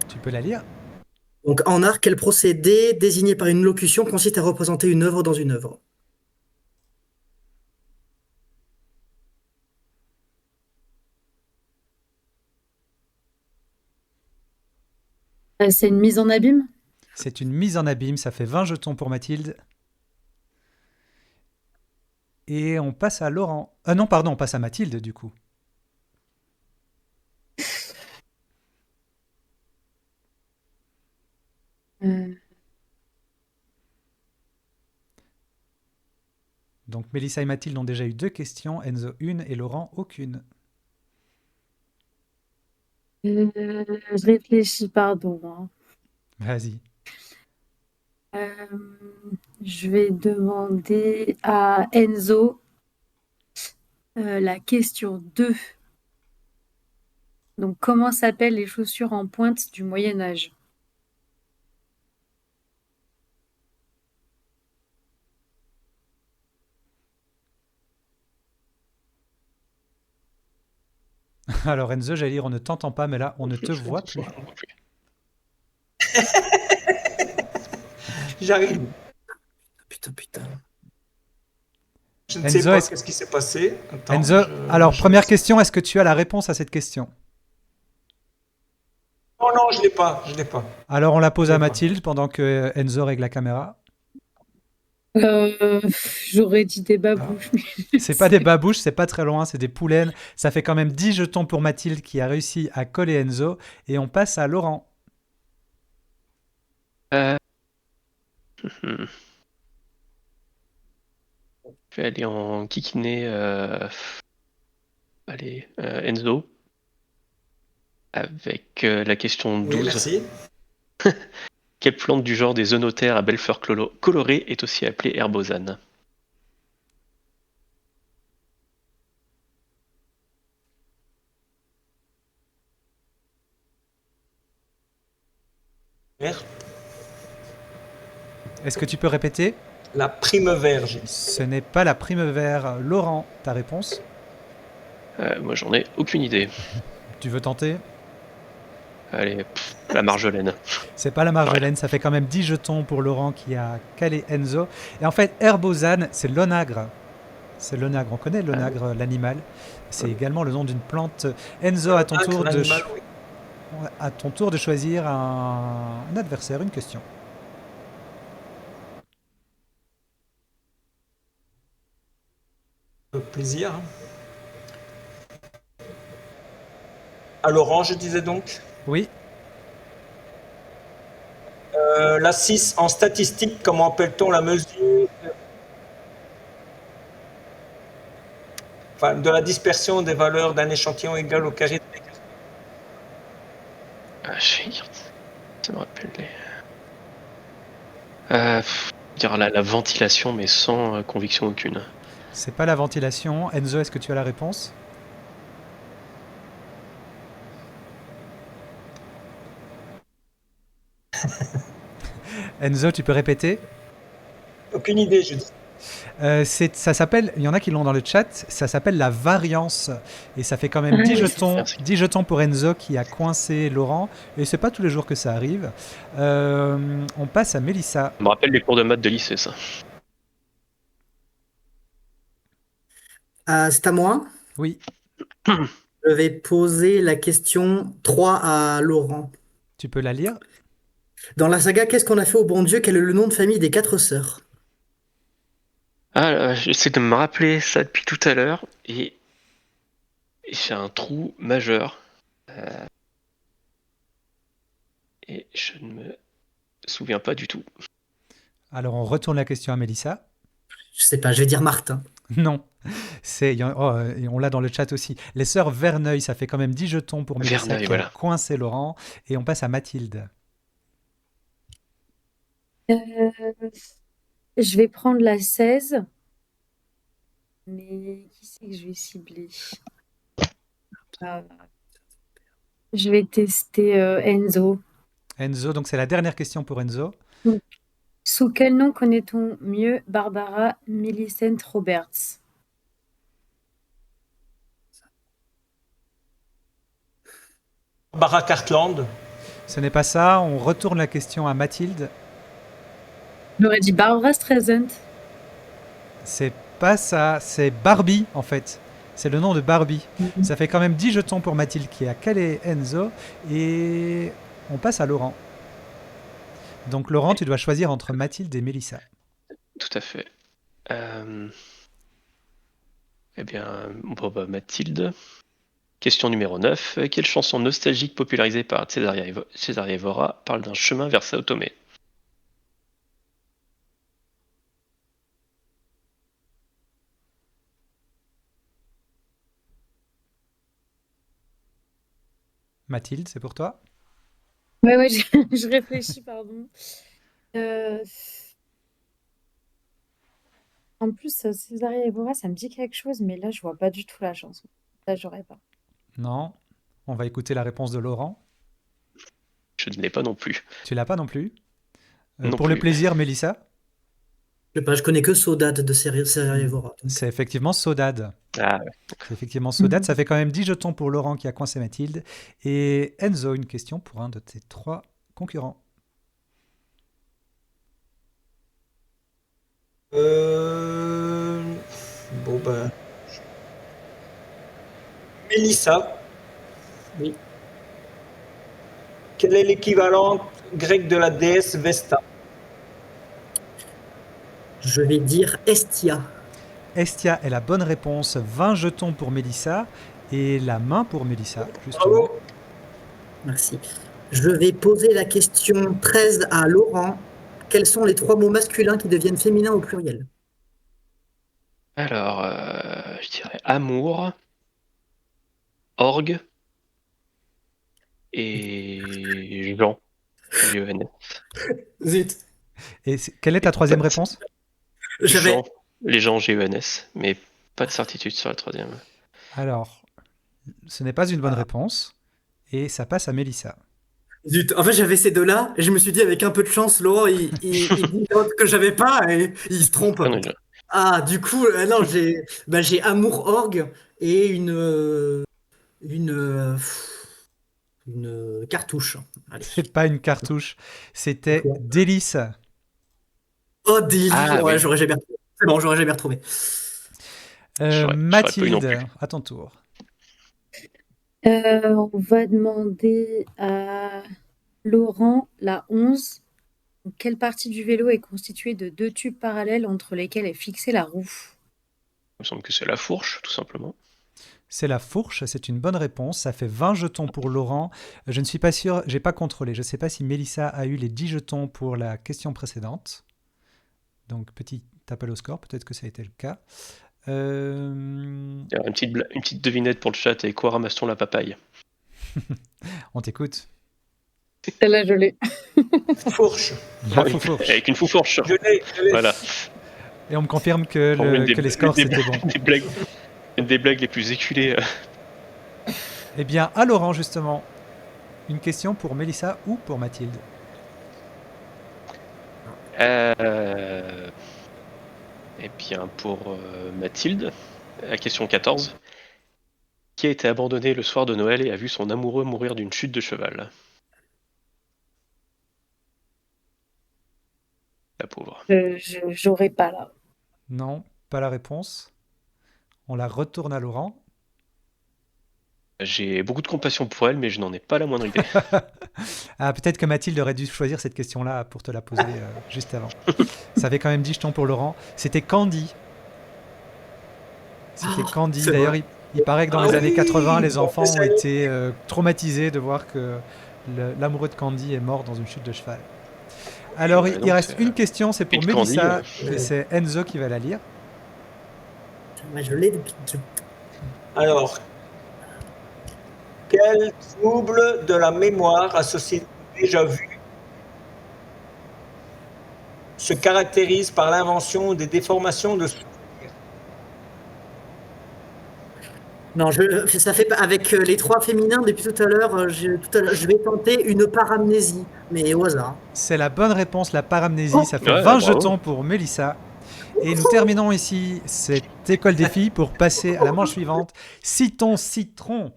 A: Tu peux la lire?
B: Donc, en art, quel procédé désigné par une locution consiste à représenter une œuvre dans une œuvre?
C: C'est une mise en abîme?
A: C'est une mise en abîme, ça fait 20 jetons pour Mathilde. Et on passe à Laurent. Non, pardon, on passe à Mathilde du coup.
C: Euh,
A: Donc Mélissa et Mathilde ont déjà eu 2 questions, Enzo une et Laurent aucune.
C: je réfléchis, pardon, hein.
A: Vas-y.
C: Euh, je vais demander à Enzo la question 2. Donc, comment s'appellent les chaussures en pointe du Moyen Âge?
A: Alors Enzo, j'allais dire, on ne t'entend pas, mais là, on ne te voit plus.
E: J'arrive.
B: Putain.
E: Je ne
A: Enzo,
E: sais pas
A: est-ce-
E: qu'est-ce qui s'est passé. Attends,
A: Enzo, alors
E: je-
A: première question, est-ce que tu as la réponse à cette question?
E: Non, je l'ai pas. Je l'ai pas.
A: Alors on la pose
E: Je
A: à
E: sais pas.
A: Mathilde pendant que Enzo règle la caméra.
C: J'aurais dit des babouches, mais je
A: C'est pas des
C: sais.
A: babouches, c'est pas très loin, c'est des poulaines. Ça fait quand même 10 jetons pour Mathilde qui a réussi à coller Enzo. Et on passe à Laurent.
D: Euh, hmm. Je vais aller en kikiner. Allez, Enzo. Avec la question
E: Oui,
D: 12.
E: merci.
D: Quelle plante du genre des œnothères à belles fleurs colorées est aussi appelée herbosane?
E: Vert.
A: Est-ce que tu peux répéter?
E: La prime verge.
A: Ce n'est pas la primevère. Laurent, ta réponse?
D: Moi, j'en ai aucune idée.
A: Tu veux tenter?
D: Allez, la marjolaine.
A: C'est pas la marjolaine, ça fait quand même 10 jetons pour Laurent qui a calé Enzo. Et en fait, herbosane, c'est l'onagre. C'est l'onagre, on connaît l'onagre, l'animal. C'est également le nom d'une plante. Enzo, à ton tour de,
E: L'animal, oui.
A: à ton tour de choisir un adversaire, une question.
E: Plaisir. À Laurent, je disais donc.
A: Oui,
E: La 6, en statistique, comment appelle-t-on la mesure de la dispersion des valeurs d'un échantillon égal au carré de l'écart?
D: Ça me rappelle dire la ventilation, mais sans conviction aucune.
A: c'est pas la ventilation. Enzo, est-ce que tu as la réponse? Enzo, tu peux répéter?
E: Aucune idée, je dis.
A: Ça s'appelle, il y en a qui l'ont dans le chat, ça s'appelle la variance. Et ça fait quand même 10
C: oui,
A: jetons,
D: merci.
A: 10 jetons pour Enzo qui a coincé Laurent. Et c'est pas tous les jours que ça arrive. On passe à Mélissa.
D: Ça me rappelle les cours de maths de lycée, ça.
B: C'est à moi.
A: Oui,
B: Je vais poser la question 3 à Laurent.
A: tu peux la lire?
B: Dans la saga Qu'est-ce qu'on a fait au bon Dieu? Quel est le nom de famille des 4 sœurs?
D: J'essaie de me rappeler ça depuis tout à l'heure et j'ai un trou majeur. Et je ne me souviens pas du tout.
A: Alors on retourne la question à Mélissa.
B: Je sais pas, je vais dire Martin.
A: Non, et on l'a dans le chat aussi. Les sœurs Verneuil, ça fait quand même 10 jetons pour Mélissa
D: Verneuil,
A: qui a
D: voilà.
A: coincé Laurent. Et on passe à Mathilde.
C: Euh, je vais prendre la 16. Mais qui c'est que je vais cibler? Euh, je vais tester Enzo.
A: Enzo, donc c'est la dernière question pour Enzo.
C: Sous quel nom connaît-on mieux Barbara Millicent Roberts?
E: Barbara Cartland.
A: Ce n'est pas ça, on retourne la question à Mathilde.
C: J'aurais dit Barbara Streisand.
A: C'est pas ça, c'est Barbie en fait. C'est le nom de Barbie. Ça fait quand même 10 jetons pour Mathilde qui a calé Enzo. Et on passe à Laurent. Donc Laurent, tu dois choisir entre Mathilde et Mélissa.
D: Tout à fait. Eh bien, Mathilde. Question numéro 9. Quelle chanson nostalgique popularisée par Césaria Evora parle d'un chemin vers Sao Tomé?
A: Mathilde, c'est pour toi?
C: Ouais, je réfléchis, pardon. Euh, En plus, Césaria Evora, ça me dit quelque chose, mais là, je vois pas du tout la chanson. Là, j'aurais pas.
A: Non. On va écouter la réponse de Laurent.
D: Je ne l'ai pas non plus.
A: Tu l'as pas non plus?
D: Non
A: Pour le
D: plus.
A: plaisir, Mélissa?
B: Je sais pas, je connais que Sodade de Sarajevo.
A: C'est effectivement Sodade.
D: Ah, ouais.
A: C'est effectivement Sodade. Ça fait quand même 10 jetons pour Laurent qui a coincé Mathilde. Et Enzo, une question pour un de tes 3 concurrents.
E: Bon, ben. Mélissa,
B: Oui.
E: quel est l'équivalent grec de la déesse Vesta?
B: Je vais dire Estia.
A: Estia est la bonne réponse. 20 jetons pour Mélissa. Et la main pour Mélissa, justement.
E: Bravo.
B: Merci. Je vais poser la question 13 à Laurent. Quels sont les 3 mots masculins qui deviennent féminins au pluriel?
D: Alors, je dirais amour, orgue et Jean. Jeunesse.
B: Zut.
A: Et quelle est ta troisième réponse?
B: J'avais.
D: Jean, les gens GENS, mais pas de certitude sur la troisième.
A: Alors, ce n'est pas une bonne réponse. Et ça passe à Mélissa.
B: Zut. En fait, j'avais ces deux-là et je me suis dit, avec un peu de chance, Laurent, il dit l'autre que j'avais pas et il se trompe.
D: Ah non,
B: Ah, du coup, non, j'ai Amour Orgue et une cartouche. Allez.
A: C'est pas une cartouche. C'était
B: Quoi
A: Délice.
B: Oh, Délice.
D: Ah,
B: Ouais,
D: oui.
B: j'aurais jamais retrouvé. C'est bon, j'aurais jamais retrouvé.
D: J'aurais pas eu non
A: Mathilde,
D: plus.
A: à ton tour.
C: On va demander à Laurent la 11. Quelle partie du vélo est constituée de 2 tubes parallèles entre lesquels est fixée la roue?
D: Il me semble que c'est la fourche, tout simplement.
A: C'est la fourche, c'est une bonne réponse. Ça fait 20 jetons pour Laurent. Je ne suis pas sûr, j'ai pas contrôlé. Je ne sais pas si Mélissa a eu les 10 jetons pour la question précédente. Donc, petit appel au score, peut-être que ça a été le cas.
D: Il y a une petite devinette pour le chat. Et quoi ramasse-t-on la papaye?
A: On t'écoute.
C: Celle-là, je l'ai.
E: Fourche.
A: La fourche.
D: Avec une foufourche.
E: Je l'ai.
D: Voilà.
A: Et on me confirme que, que les scores, c'était bon.
D: Une des blagues les plus éculées.
A: Eh bien, à Laurent, justement, une question pour Mélissa ou pour Mathilde?
D: Eh bien, pour Mathilde, la question 14. Qui a été abandonné le soir de Noël et a vu son amoureux mourir d'une chute de cheval? La pauvre.
C: J'aurais pas là.
A: Non, pas la réponse. On la retourne à Laurent.
D: J'ai beaucoup de compassion pour elle, mais je n'en ai pas la moindre idée.
A: Ah, peut-être que Mathilde aurait dû choisir cette question-là pour te la poser juste avant. Ça avait quand même 10 jetons pour Laurent. C'était Candy. C'était Candy.
B: c'est
A: D'ailleurs,
B: vrai.
A: il paraît que dans
E: Ah
A: les années
E: oui,
A: 80, les enfants
E: ça
A: ont
E: y est.
A: été traumatisés de voir que l'amoureux de Candy est mort dans une chute de cheval. Alors,
D: Ouais,
A: il
D: donc,
A: reste une question, c'est pour
D: Pete Candy,
A: Mélissa, et c'est Enzo qui va la lire.
B: Ouais, je l'ai depuis.
E: Alors, quel trouble de la mémoire associé au déjà vu se caractérise par l'invention des déformations de souvenirs?
B: Non, ça fait pas avec les 3 féminins depuis tout à l'heure. Je vais tenter une paramnésie, mais au hasard.
A: C'est la bonne réponse, la paramnésie.
B: Oh.
A: Ça fait
D: Ouais,
A: 20
D: bravo.
A: jetons pour Mélissa. Et nous terminons ici cette école des filles pour passer à la manche suivante. Citons citron.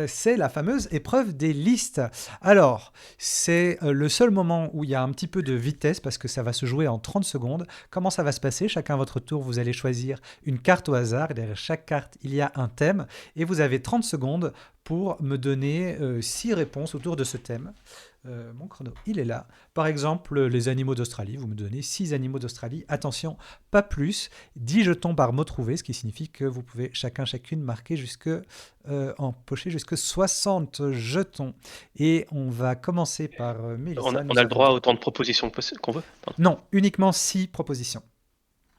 A: C'est la fameuse épreuve des listes. Alors, c'est le seul moment où il y a un petit peu de vitesse parce que ça va se jouer en 30 secondes. Comment ça va se passer? Chacun à votre tour, vous allez choisir une carte au hasard. Et derrière chaque carte, il y a un thème. Et vous avez 30 secondes pour me donner 6 réponses autour de ce thème. Mon chrono, il est là. Par exemple, les animaux d'Australie, vous me donnez 6 animaux d'Australie. Attention, pas plus. 10 jetons par mot trouvé, ce qui signifie que vous pouvez chacune marquer empocher jusque 60 jetons. Et on va commencer par Mélissa.
D: On a le droit à autant de propositions qu'on veut? Pardon.
A: Non, uniquement 6 propositions.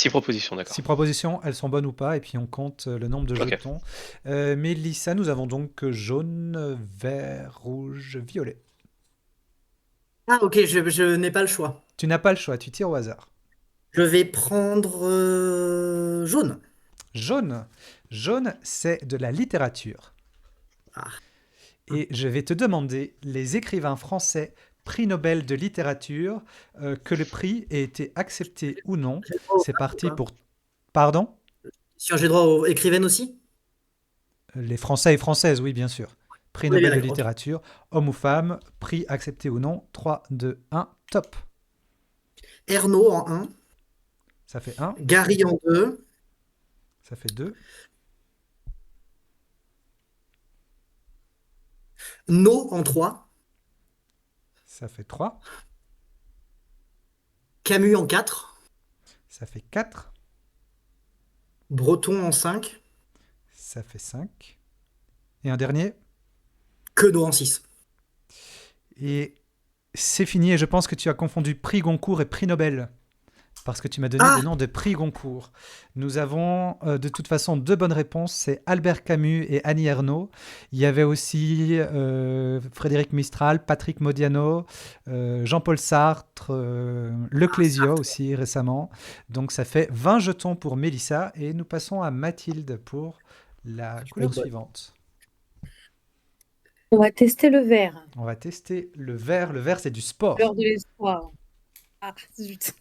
D: 6 propositions, d'accord.
A: 6 propositions, elles sont bonnes ou pas, et puis on compte le nombre de
D: Ok.
A: jetons. Mélissa, nous avons donc jaune, vert, rouge, violet.
B: Ah, ok, je n'ai pas le choix.
A: Tu n'as pas le choix, tu tires au hasard.
B: Je vais prendre jaune.
A: Jaune. Jaune, c'est de la littérature.
B: Ah.
A: Et je vais te demander les écrivains français prix Nobel de littérature, que le prix ait été accepté ou non.
B: J'ai le droit au
A: C'est
B: verbe ou
A: parti
B: pas
A: pour... Pardon?
B: Si j'ai le droit aux écrivaines aussi?
A: Les Français et Françaises, oui, bien sûr. Prix
B: On est bien
A: Nobel de
B: d'accord. Ok.
A: littérature, homme ou femme, prix accepté ou non. 3, 2, 1, top.
B: Ernaud en 1,
A: Ça fait 1,
B: Gary en 2,
A: ça fait 2,
B: No en 3,
A: ça fait 3,
B: Camus en 4,
A: ça fait 4,
B: Breton en 5,
A: ça fait 5. Et un dernier.
B: Queneau en 6.
A: Et c'est fini, et je pense que tu as confondu prix Goncourt et prix Nobel. Parce que tu m'as donné
B: Ah!
A: des noms de prix Goncourt. Nous avons de toute façon 2 bonnes réponses, c'est Albert Camus et Annie Ernaux. Il y avait aussi Frédéric Mistral, Patrick Modiano, Jean-Paul Sartre, Le Clésio aussi récemment. Donc ça fait 20 jetons pour Mélissa et nous passons à Mathilde pour la couleur suivante.
C: On va tester le vert.
A: On va tester le vert. Le vert, c'est du sport.
C: L'heure de l'espoir. Ah, zut.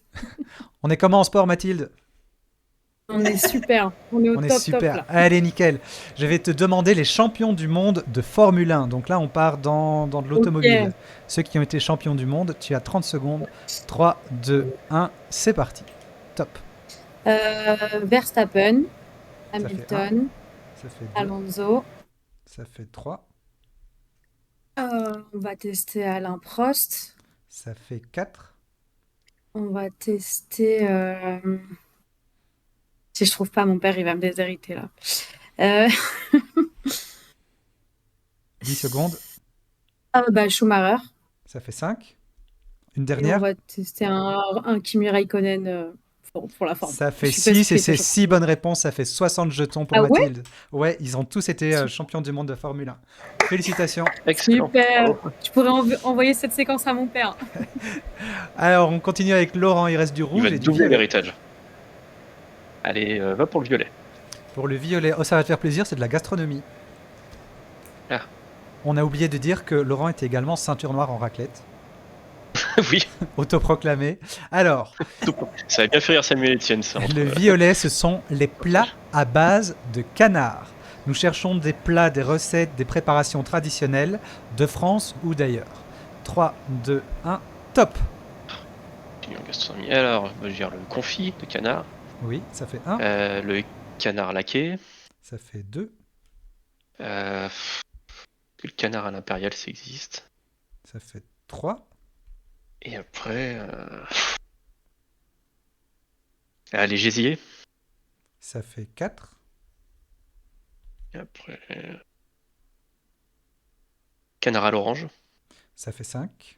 A: On est comment en sport, Mathilde?
C: On est super. On est au
A: On est
C: top
A: super.
C: là.
A: Allez, nickel. Je vais te demander les champions du monde de Formule 1. Donc là, on part dans de l'automobile.
C: Ok.
A: Ceux qui ont été champions du monde, tu as 30 secondes. 3, 2, 1, c'est parti. Top.
C: Verstappen,
A: fait
C: Hamilton,
A: Ça fait 2,
C: Alonso.
A: ça fait 3,
C: On va tester Alain Prost.
A: ça fait 4,
C: On va tester. Si je trouve pas mon père, il va me déshériter là. Euh,
A: 10 secondes,
C: Schumacher.
A: ça fait 5. Une
C: Et on
A: dernière,
C: va tester un Kimi Raikkonen pour la forme.
A: ça fait
C: Je suis pas
A: 6 et
C: sûre qu'il
A: c'est
C: était
A: 6 bonnes réponses. Ça fait 60 jetons pour
C: Ah ouais?
A: Mathilde. Ouais, ils ont tous été
C: Super.
A: champions du monde de Formule 1. Félicitations.
D: Excellent.
C: Super.
D: Bravo.
C: Tu pourrais envoyer cette séquence à mon père.
A: Alors, on continue avec Laurent. Il reste du
D: Il
A: rouge
D: va
A: et du
D: doubler
A: violet.
D: l'héritage. Allez, va pour le violet.
A: Pour le violet, oh, ça va te faire plaisir, c'est de la gastronomie.
D: Ah.
A: On a oublié de dire que Laurent était également ceinture noire en raclette,
D: Oui,
A: autoproclamé. Alors,
D: ça va bien faire rire Samuel Etienne, ça.
A: le violet, ce sont les plats à base de canard. Nous cherchons des plats, des recettes, des préparations traditionnelles de France ou d'ailleurs. 3, 2, 1, top.
D: En gastronomie. Alors, je veux dire le confit de canard,
A: Oui, ça fait 1,
D: le canard laqué,
A: ça fait 2,
D: le canard à l'impérial, ça existe.
A: ça fait 3,
D: Et après, les gésiers.
A: ça fait 4,
D: Et après, canard à l'orange.
A: ça fait 5.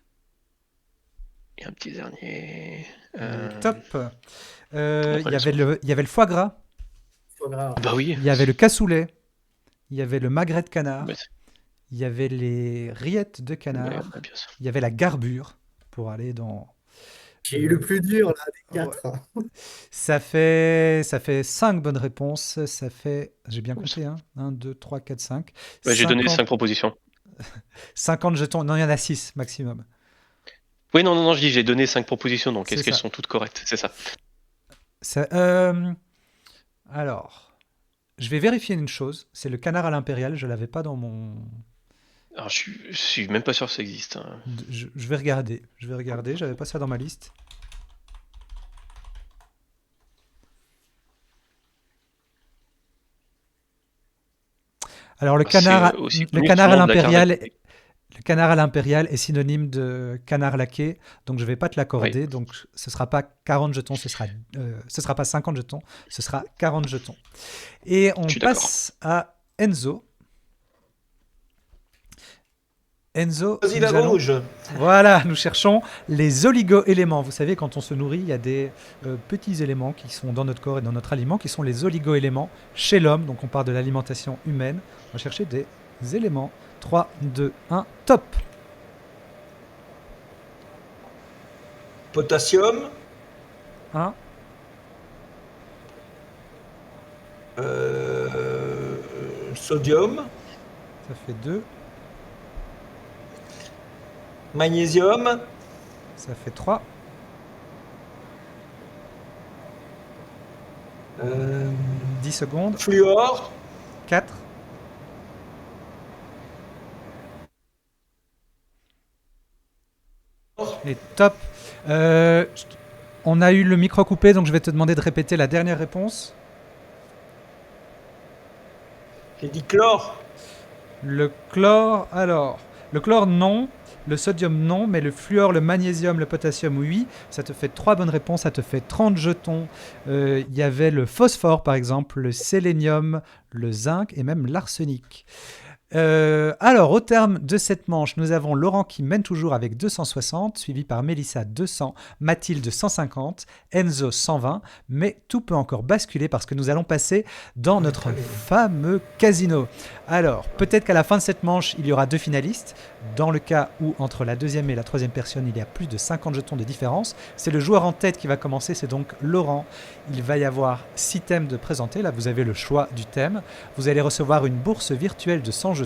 D: Et un petit dernier.
A: Top. Il
D: après,
A: y avait le foie gras,
B: Foie gras.
D: Bah oui.
A: il y avait le cassoulet, il y avait le magret de canard,
D: Bah,
A: il y avait les rillettes de canard,
D: ouais, bien sûr.
A: il y avait la garbure pour aller dans...
B: J'ai eu le plus dur là des 4.
A: Ça fait 5 bonnes réponses, ça fait... J'ai bien compté, hein 1, 2, 3, 4, 5.
D: Ouais, j'ai donné 5 propositions.
A: 50 jetons, non, il y en a 6 maximum.
D: Oui, non, je dis j'ai donné 5 propositions, donc
A: C'est
D: est-ce qu'elles
A: ça.
D: sont toutes correctes? C'est ça.
A: Alors, je vais vérifier une chose, c'est le canard à l'impérial, je l'avais pas dans mon...
D: Alors, je suis même pas sûr que ça existe. Hein.
A: Je vais regarder, j'avais pas ça dans ma liste. Alors le canard,
D: aussi
A: le
D: connu
A: canard à
D: sous le nom de la
A: l'impérial,
D: carte.
A: le canard à l'impérial est synonyme de canard laqué, donc je vais pas te l'accorder.
D: Oui.
A: Donc ce sera pas 40 jetons, ce sera pas 50 jetons, ce sera 40 jetons. Et on
D: Je suis d'accord.
A: passe à Enzo. Enzo,
E: Vas-y,
A: nous
E: la
A: allons-
E: rouge.
A: Voilà, nous cherchons les oligo-éléments. Vous savez, quand on se nourrit, il y a des petits éléments qui sont dans notre corps et dans notre aliment, qui sont les oligo-éléments chez l'homme. Donc on part de l'alimentation humaine. On va chercher des éléments. 3, 2, 1, top.
E: Potassium,
A: 1,
E: sodium,
A: ça fait 2,
E: Magnésium.
A: Ça fait 3. 10 secondes.
E: Fluor.
A: 4. Et top. On a eu le micro coupé, donc je vais te demander de répéter la dernière réponse.
E: J'ai dit chlore.
A: Le chlore, alors, le chlore non, le sodium non, mais le fluor, le magnésium, le potassium oui. Ça te fait 3 bonnes réponses, ça te fait 30 jetons. Il y avait le phosphore par exemple, le sélénium, le zinc et même l'arsenic. Alors, au terme de cette manche, nous avons Laurent qui mène toujours avec 260, suivi par Mélissa 200, Mathilde 150, Enzo 120, mais tout peut encore basculer parce que nous allons passer dans notre fameux casino. Alors, peut-être qu'à la fin de cette manche, il y aura 2 finalistes. Dans le cas où, entre la deuxième et la troisième personne, il y a plus de 50 jetons de différence, c'est le joueur en tête qui va commencer, c'est donc Laurent. Il va y avoir 6 thèmes de présenter, là vous avez le choix du thème. Vous allez recevoir une bourse virtuelle de 100 jetons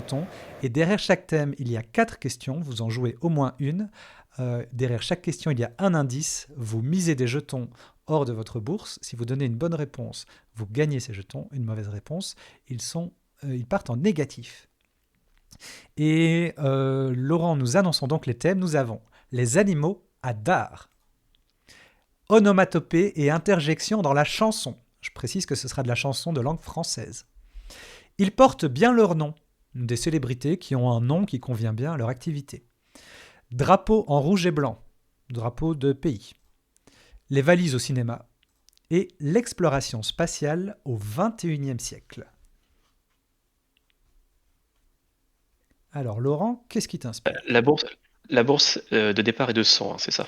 A: et derrière chaque thème, il y a 4 questions, vous en jouez au moins une. Derrière chaque question, il y a un indice, vous misez des jetons hors de votre bourse. Si vous donnez une bonne réponse, vous gagnez ces jetons. Une mauvaise réponse, ils partent en négatif. Et Laurent, nous annonçons donc les thèmes. Nous avons les animaux à dard, onomatopée et interjection dans la chanson. Je précise que ce sera de la chanson de langue française. Ils portent bien leur nom, des célébrités qui ont un nom qui convient bien à leur activité. Drapeau en rouge et blanc, drapeau de pays. Les valises au cinéma et l'exploration spatiale au XXIe siècle. Alors Laurent, qu'est-ce qui t'inspire ?
D: La bourse de départ est de 100, hein, c'est ça?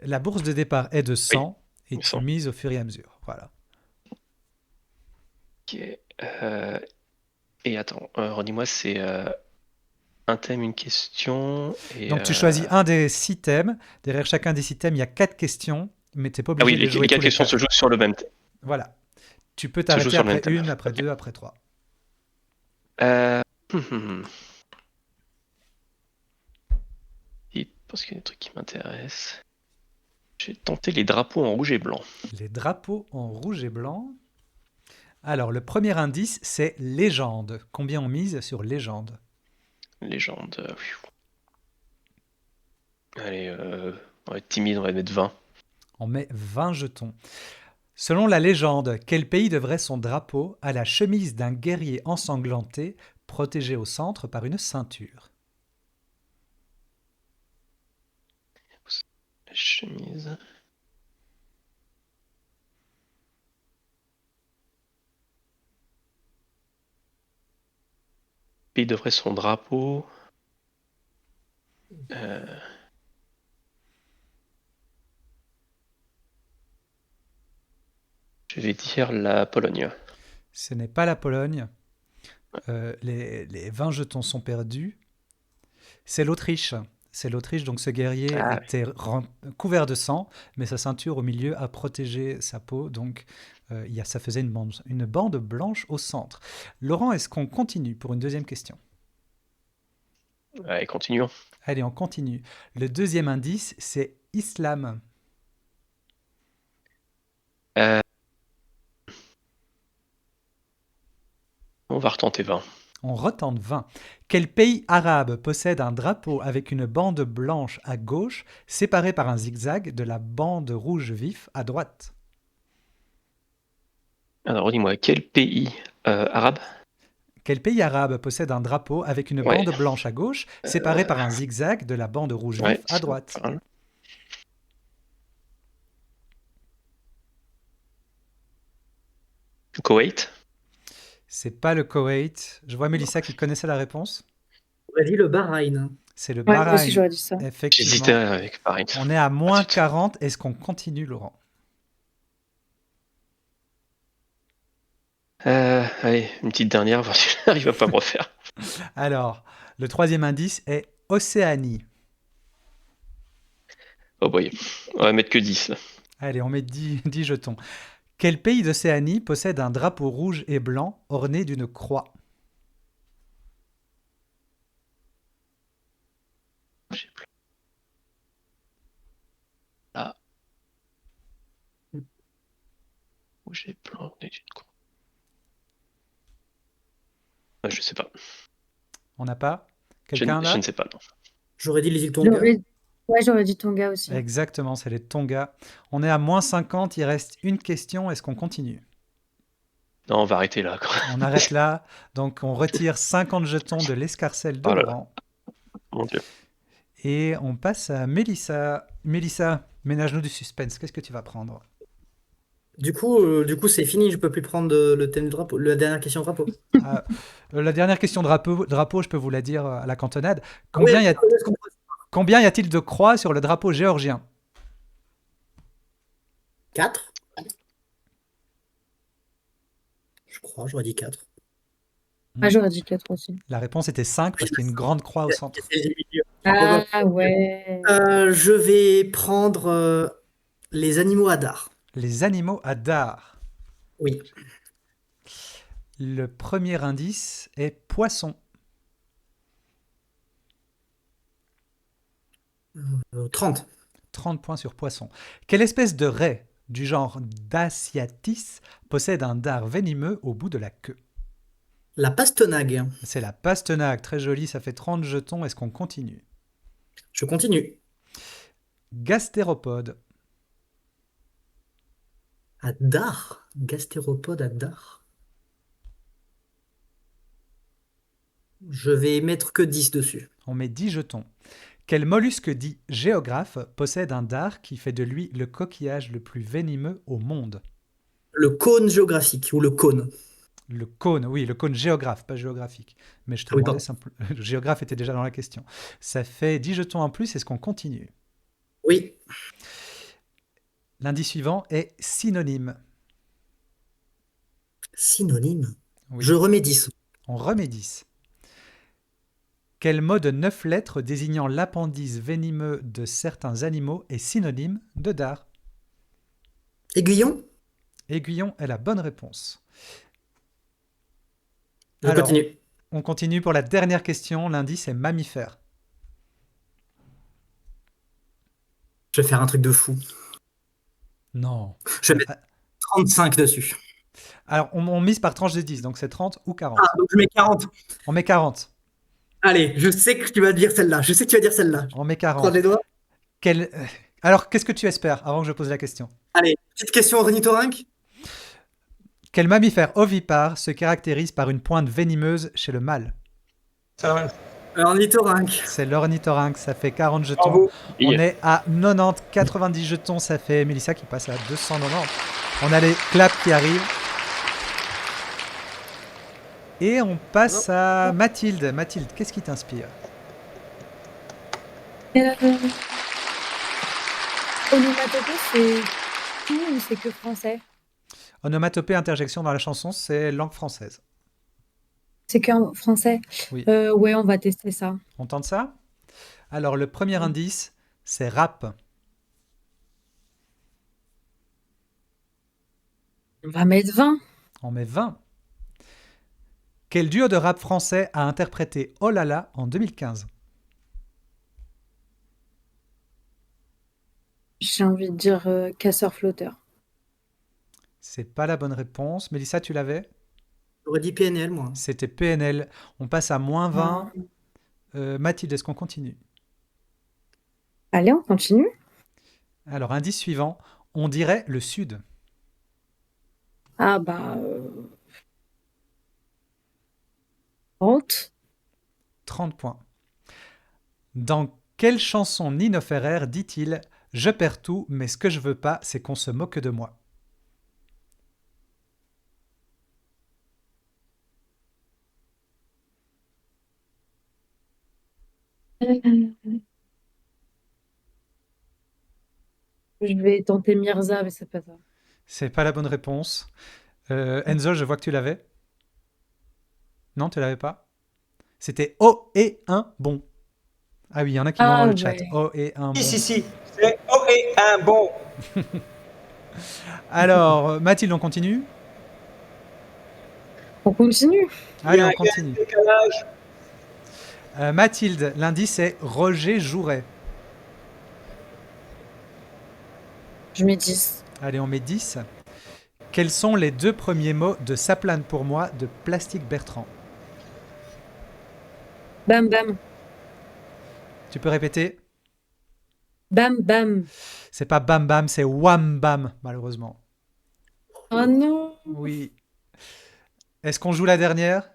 A: La bourse de départ est de 100 et tu
D: 100.
A: mises au fur et à mesure. Voilà.
D: Ok. Et attends, redis-moi, c'est un thème, une question. Et,
A: Donc tu choisis un des 6 thèmes. Derrière chacun des 6 thèmes, il y a 4 questions, mais tu n'es pas
D: Ah
A: obligé
D: oui,
A: de les jouer
D: les 4
A: tous les
D: questions
A: 4.
D: se jouent sur le même thème.
A: Voilà. Tu peux
D: joue
A: t'arrêter
D: sur le même
A: après
D: thème.
A: une, après
D: Ok.
A: 2, après 3.
D: Et parce qu'il y a des trucs qui m'intéressent. J'ai tenté les drapeaux en rouge et blanc.
A: Les drapeaux en rouge et blanc. Alors, le premier indice, c'est légende. Combien on mise sur légende ?
D: Légende. Allez, on va être timide, on va mettre 20.
A: On met 20 jetons. Selon la légende, quel pays devrait son drapeau à la chemise d'un guerrier ensanglanté, protégé au centre par une ceinture ?
D: La chemise. Pays devrait son drapeau. Je vais dire la Pologne.
A: Ce n'est pas la Pologne. Les 20 jetons sont perdus. C'est l'Autriche. C'est l'Autriche, donc ce guerrier était couvert de sang, mais sa ceinture au milieu a protégé sa peau, donc ça faisait une bande blanche au centre. Laurent, est-ce qu'on continue pour une deuxième question ?
D: Allez, continuons.
A: Allez, on continue. Le deuxième indice, c'est islam.
D: On va retenter 20.
A: On retente 20. Quel pays arabe possède un drapeau avec une bande blanche à gauche, séparée par un zigzag de la bande rouge vif à droite ?
D: Alors, dis-moi, quel pays arabe?
A: Quel pays arabe possède un drapeau avec une bande blanche à gauche, séparée par un zigzag de la bande rouge vif à droite ?
D: Le Koweït?
A: C'est pas le Koweït. Je vois Mélissa qui connaissait la réponse.
B: On a dit le Bahreïn.
A: C'est le
C: Ouais, moi
A: Bahreïn.
C: aussi j'aurais dit ça.
A: Effectivement.
D: J'hésitais avec Bahreïn.
A: On est à moins 40. Est-ce qu'on continue, Laurent ?
D: Allez, une petite dernière, voir si j'arrive à pas me refaire.
A: Alors, le troisième indice est Océanie.
D: Oh boy, on va mettre que 10 là.
A: Allez, on met 10 jetons. Quel pays d'Océanie possède un drapeau rouge et blanc orné d'une croix ?
D: J'ai plus. Rouge et blanc, on est d'une con. Ah, je sais pas.
A: On n'a pas
D: Je,
A: quelqu'un là?
D: je ne sais pas, non.
B: J'aurais dit les îles Tonga.
C: J'aurais dit Tonga aussi.
A: Exactement, c'est les Tonga. On est à moins 50, il reste une question. Est-ce qu'on continue?
D: Non, on va arrêter là. Quoi.
A: On arrête là. Donc on retire 50 jetons de l'escarcelle de
D: Oh là là.
A: Laurent.
D: Mon Dieu.
A: Et on passe à Mélissa. Mélissa, ménage-nous du suspense. Qu'est-ce que tu vas prendre?
B: Du coup, c'est fini. Je peux plus prendre le thème du drapeau. La dernière question drapeau.
A: La dernière question drapeau, je peux vous la dire à la cantonade.
B: Ah oui,
A: Combien y a-t-il de croix sur le drapeau géorgien?
B: 4. Je crois, j'aurais dit 4.
C: Ah, j'aurais dit 4 aussi.
A: La réponse était 5 parce qu'il y a une grande croix au centre.
C: Ah ouais.
B: Je vais prendre les animaux hadars.
A: Les animaux à dard.
B: Oui.
A: Le premier indice est poisson.
B: 30.
A: 30 points sur poisson. Quelle espèce de raie du genre Daciatis possède un dard venimeux au bout de la queue?
B: La pastenague.
A: C'est la pastenague, très jolie, ça fait 30 jetons. Est-ce qu'on continue?
B: Je continue.
A: Gastéropode.
B: Hadar. Gastéropode hadar. Je vais mettre que 10 dessus.
A: On met 10 jetons. Quel mollusque dit géographe possède un dard qui fait de lui le coquillage le plus venimeux au monde?
B: Le cône géographique ou le cône.
A: Le cône, oui, le cône géographe, pas géographique. Mais je te
B: Oui,
A: demandais
B: pardon.
A: simplement. Le géographe était déjà dans la question. Ça fait 10 jetons en plus. Est-ce qu'on continue?
B: Oui.
A: L'indice suivant est synonyme.
B: Synonyme.
A: Oui.
B: Je remets 10.
A: On remet 10. Quel mot de 9 lettres désignant l'appendice venimeux de certains animaux est synonyme de dard?
B: Aiguillon.
A: Aiguillon est la bonne réponse.
B: Je
A: Alors,
B: continue.
A: on continue pour la dernière question. L'indice est mammifère.
B: Je vais faire un truc de fou.
A: Non.
B: Je vais mettre 35 dessus.
A: Alors, on mise par tranche de 10, donc c'est 30 ou 40.
B: Ah, donc je mets 40.
A: On met 40.
B: Allez, je sais que tu vas dire celle-là. Je sais que tu vas dire celle-là.
A: On met
B: Croise
A: 40.
B: les doigts.
A: Alors, qu'est-ce que tu espères avant que je pose la question?
B: Allez, petite question ornithorynque.
A: Quel mammifère ovipare se caractérise par une pointe venimeuse chez le mâle?
E: Ça va.
B: Ornithorynque.
A: C'est l'ornithorynque, ça fait 40 jetons.
E: Bravo.
A: On est à 90, 90 jetons, ça fait Mélissa qui passe à 290. On a les claps qui arrivent. Et on passe à Mathilde. Mathilde, qu'est-ce qui t'inspire?
C: Onomatopée, c'est tout ou c'est que français?
A: Onomatopée, interjection dans la chanson, c'est langue française.
C: C'est qu'en français?
A: Oui.
C: Ouais, on va tester ça.
A: On tente ça? Alors, le premier indice, c'est rap.
C: On va mettre 20.
A: On met 20. Quel duo de rap français a interprété Oh là là en 2015?
C: J'ai envie de dire casseur-flotteur.
A: C'est pas la bonne réponse. Mélissa, tu l'avais?
B: J'aurais dit PNL, moi.
A: C'était PNL. On passe à moins 20. Mathilde, est-ce qu'on continue?
C: Allez, on continue.
A: Alors, indice suivant, on dirait le Sud.
C: Ah bah... 30.
A: 30 points. Dans quelle chanson Nino Ferrer dit-il « Je perds tout, mais ce que je veux pas, c'est qu'on se moque de moi » ?
C: Je vais tenter Mirza, mais c'est pas ça.
A: C'est pas la bonne réponse. Enzo, je vois que tu l'avais. Non, tu l'avais pas? C'était Oh et un bon. Ah oui, il y en a qui l'ont dans le chat.
C: Ouais.
A: Oh et un bon.
E: Si. C'est oh et un bon.
A: Alors, Mathilde, on continue?
C: On continue.
A: Allez,
E: Il y a
A: on
E: un
A: continue.
E: décalage.
A: Mathilde, l'indice est Roger Jouret.
C: Je mets 10.
A: Allez, on met 10. Quels sont les 2 premiers mots de Ça plane pour moi de Plastique Bertrand?
C: Bam bam.
A: Tu peux répéter?
C: Bam bam.
A: C'est pas bam bam, c'est wham bam, malheureusement.
C: Oh non.
A: Oui. Est-ce qu'on joue la dernière?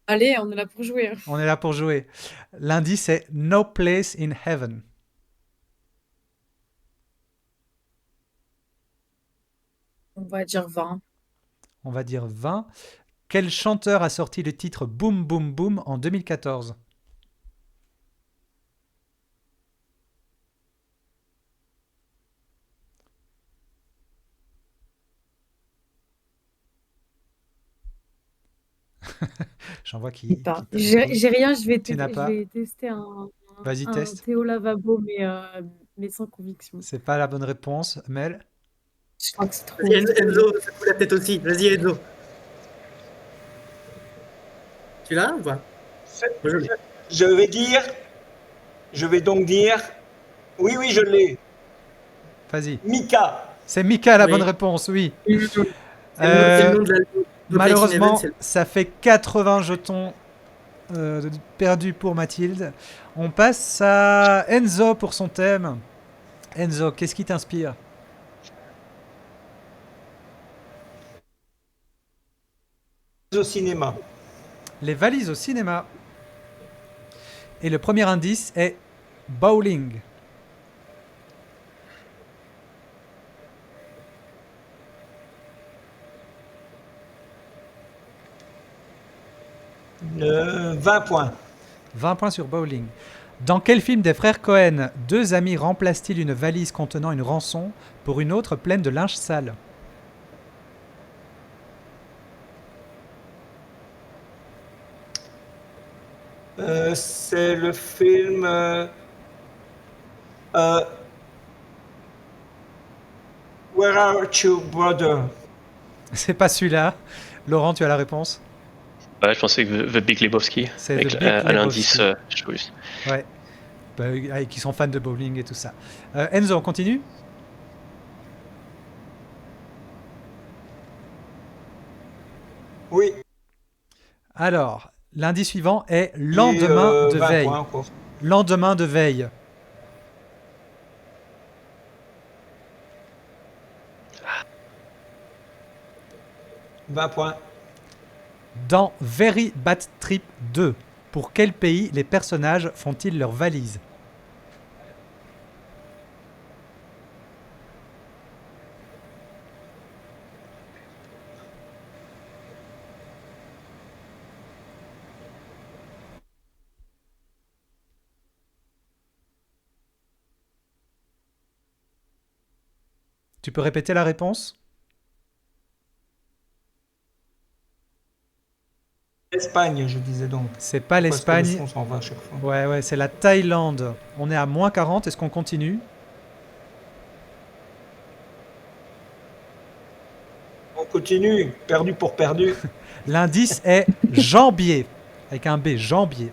C: Allez, on est là pour jouer.
A: On est là pour jouer. L'indice c'est No Place in Heaven.
C: On va dire 20.
A: On va dire 20. Quel chanteur a sorti le titre Boom Boom Boom en 2014? J'en vois qui
C: Pas.
A: tape.
C: J'ai rien,
A: Tu n'as pas?
C: je vais tester un
A: Vas-y, teste.
C: Théo Lavabo, mais sans conviction.
A: C'est pas la bonne réponse, Mel.
C: Je crois que c'est trop.
B: Vas-y, Enzo, ça fout la tête aussi. Vas-y, Enzo. Tu l'as ou pas? Moi, je l'ai.
E: Je vais donc dire, oui, je l'ai.
A: Vas-y.
E: Mika.
A: C'est Mika la
B: Oui.
A: bonne réponse, oui.
B: C'est le nom de l'album.
A: Malheureusement,
B: C'est le-
A: ça fait 80 jetons perdus pour Mathilde. On passe à Enzo pour son thème. Enzo, qu'est-ce qui t'inspire?
E: Au cinéma.
A: Les valises au cinéma. Et le premier indice est bowling.
E: Le 20 points.
A: 20 points sur bowling. Dans quel film des frères Cohen, 2 amis remplacent-ils une valise contenant une rançon pour une autre pleine de linge sale?
E: C'est le film Where Are You Brother?
A: C'est pas celui-là. Laurent, tu as la réponse?
D: Ouais, je pensais que The Big Lebowski.
A: C'est
D: Avec
A: The Big
D: à l'indice,
A: Lebowski.
D: je sais plus.
A: Ouais. Bah, qui sont fans de bowling et tout ça. Enzo, on continue?
E: Oui.
A: Alors, l'indice suivant est lendemain
E: Et,
A: de
E: 20
A: veille.
E: points encore.
A: Lendemain de veille.
E: « 20 points.
A: Dans Very Bad Trip 2, pour quel pays les personnages font-ils leurs valises? Tu peux répéter la réponse?
E: L'Espagne, je disais donc.
A: C'est pas
E: Parce que le
A: l'Espagne.
E: son s'en va à chaque fois.
A: Ouais, c'est la Thaïlande. On est à moins 40. Est-ce qu'on continue?
E: On continue. Perdu pour perdu.
A: L'indice est jambier. Avec un B, jambier.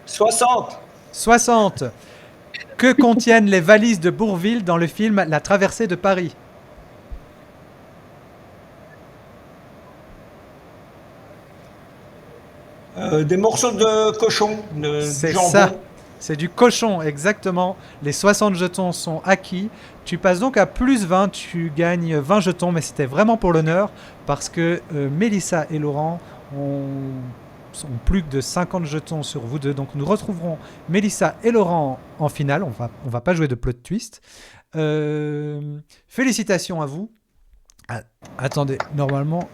E: « 60 ».
A: 60. Que contiennent les valises de Bourvil dans le film La traversée de Paris?
E: Des morceaux de cochon, du
A: C'est
E: jambon.
A: ça. C'est du cochon, exactement. Les 60 jetons sont acquis. Tu passes donc à plus 20. Tu gagnes 20 jetons, mais c'était vraiment pour l'honneur parce que Mélissa et Laurent ont plus que de 50 jetons sur vous deux. Donc nous retrouverons Mélissa et Laurent en finale. On va pas jouer de plot twist. Félicitations à vous. Ah, attendez, normalement...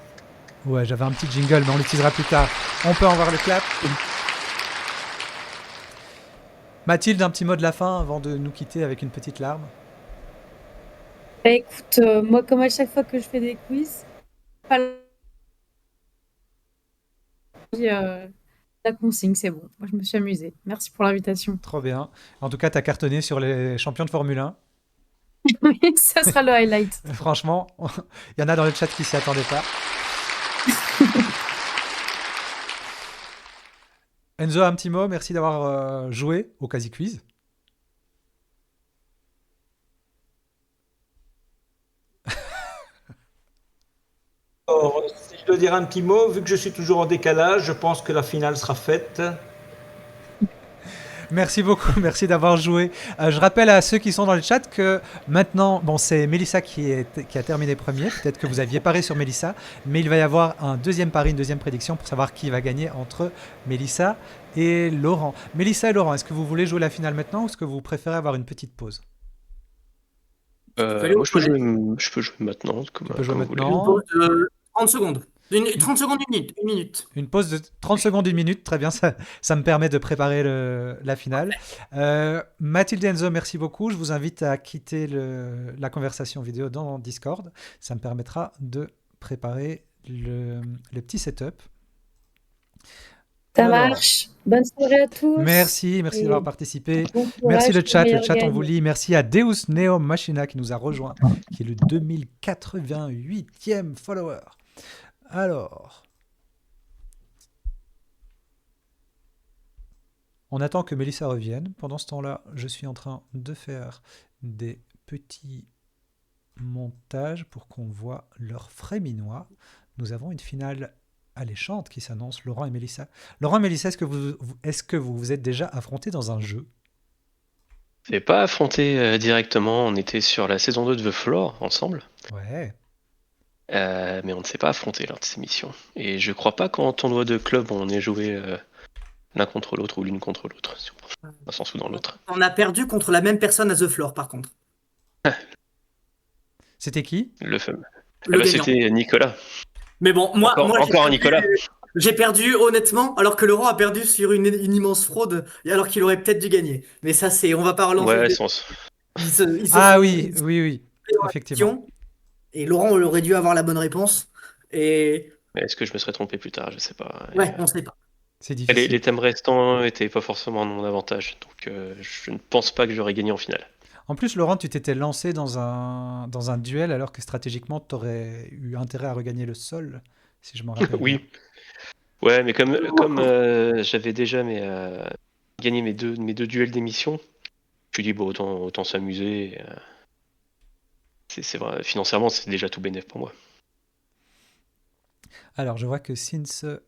A: Ouais, j'avais un petit jingle, mais on l'utilisera plus tard. On peut en voir le clap. Mathilde, un petit mot de la fin avant de nous quitter avec une petite larme.
C: Bah, écoute, moi, comme à chaque fois que je fais des quiz, pas la consigne, c'est bon. Moi, je me suis amusée. Merci pour l'invitation.
A: Trop bien. En tout cas, t'as cartonné sur les champions de Formule 1.
C: Oui, ça sera le highlight.
A: Franchement, il y en a dans le chat qui s'y attendaient pas. Enzo, un petit mot. Merci d'avoir joué au Quasi Quiz.
E: Alors, si je dois dire un petit mot, vu que je suis toujours en décalage, je pense que la finale sera faite.
A: Merci beaucoup, merci d'avoir joué. Je rappelle à ceux qui sont dans le chat que maintenant, bon, c'est Mélissa qui a terminé premier. Peut-être que vous aviez parié sur Mélissa, mais il va y avoir un deuxième pari, une deuxième prédiction pour savoir qui va gagner entre Mélissa et Laurent. Mélissa et Laurent, est-ce que vous voulez jouer la finale maintenant ou est-ce que vous préférez avoir une petite pause?
B: aller
D: Moi,
B: aux
D: je peux jouer maintenant,
A: Tu peux jouer
D: comme vous voulez.
B: Une
A: maintenant.
B: pause de 30 secondes. 30 secondes, une minute.
A: Une pause de 30 secondes, une minute, très bien, ça me permet de préparer la finale. Mathilde et Enzo, merci beaucoup. Je vous invite à quitter la conversation vidéo dans Discord. Ça me permettra de préparer le petit setup.
C: Ça
A: Alors,
C: marche. Bonne soirée à tous.
A: merci
C: Et
A: d'avoir participé.
C: bon
A: Merci
C: courage
A: le
C: pour
A: chat
C: meilleur
A: on vous
C: gagne.
A: lit. Merci à Deus Neo Machina qui nous a rejoint, qui est le 2088e follower. Alors, on attend que Mélissa revienne. Pendant ce temps-là, je suis en train de faire des petits montages pour qu'on voit leur frais minois. Nous avons une finale alléchante qui s'annonce, Laurent et Mélissa. Laurent et Mélissa, est-ce que vous vous êtes déjà affrontés dans un jeu?
D: C'est pas affronté directement, on était sur la saison 2 de The Floor ensemble,
A: Ouais.
D: mais on ne s'est pas affronté lors de ces missions. Et je crois pas qu'en tournoi de club on ait joué l'un contre l'autre ou l'une contre l'autre, dans un sens ou dans l'autre.
B: On a perdu contre la même personne à The Floor, par contre.
A: C'était qui?
D: Le fameux.
B: Le gagnant.
D: C'était Nicolas.
B: Mais bon, moi,
D: Encore un Nicolas.
B: j'ai perdu honnêtement, alors que Laurent a perdu sur une immense fraude, alors qu'il aurait peut-être dû gagner. Mais ça, on va pas relancer le
D: Ouais,
B: débat. Ils se
A: Ah
B: sont
A: oui,
B: ils
A: oui,
B: dans la
A: effectivement.
B: question, et Laurent aurait dû avoir la bonne réponse. Et
D: mais est-ce que je me serais trompé plus tard? Je sais pas.
B: ouais, on sait pas.
A: C'est
D: Les
A: difficile.
D: thèmes restants étaient pas forcément à mon avantage, donc je ne pense pas que j'aurais gagné en finale.
A: En plus, Laurent, tu t'étais lancé dans un duel alors que stratégiquement, tu aurais eu intérêt à regagner le sol, si je m'en rappelle bien.
D: Oui. Ouais, mais comme j'avais déjà gagné mes deux duels d'émission, je me suis dit, bon, autant s'amuser. C'est vrai, financièrement, c'est déjà tout bénef pour moi.
A: Alors, je vois que Sins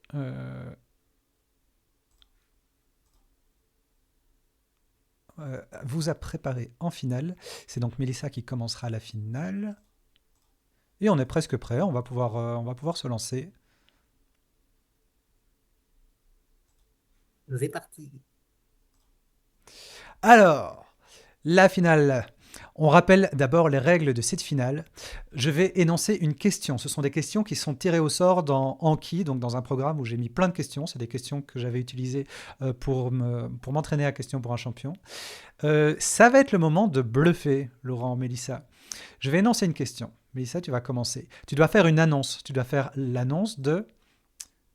A: vous a préparé en finale. C'est donc Mélissa qui commencera la finale. Et on est presque prêt, on va pouvoir se lancer.
B: C'est parti.
A: Alors, la finale. On rappelle d'abord les règles de cette finale. Je vais énoncer une question. Ce sont des questions qui sont tirées au sort dans Anki, donc dans un programme où j'ai mis plein de questions. C'est des questions que j'avais utilisées pour m'entraîner à question pour un champion. Ça va être le moment de bluffer, Laurent, Mélissa. Je vais énoncer une question. Mélissa, tu vas commencer. Tu dois faire une annonce. Tu dois faire l'annonce de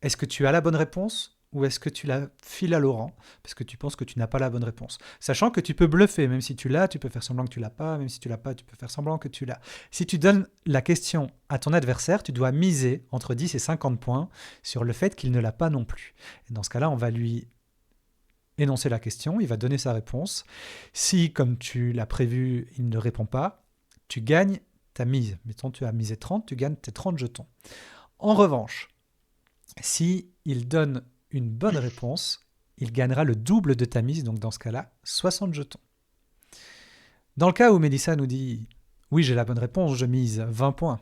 A: est-ce que tu as la bonne réponse ou est-ce que tu la files à Laurent parce que tu penses que tu n'as pas la bonne réponse. Sachant que tu peux bluffer, même si tu l'as, tu peux faire semblant que tu l'as pas, même si tu l'as pas, tu peux faire semblant que tu l'as. Si tu donnes la question à ton adversaire, tu dois miser entre 10 et 50 points sur le fait qu'il ne l'a pas non plus. Et dans ce cas-là, on va lui énoncer la question, il va donner sa réponse. Si, comme tu l'as prévu, il ne répond pas, tu gagnes ta mise. Mettons, tu as misé 30, tu gagnes tes 30 jetons. En revanche, si il donne une bonne réponse, il gagnera le double de ta mise, donc dans ce cas-là, 60 jetons. Dans le cas où Mélissa nous dit « Oui, j'ai la bonne réponse, je mise 20 points »,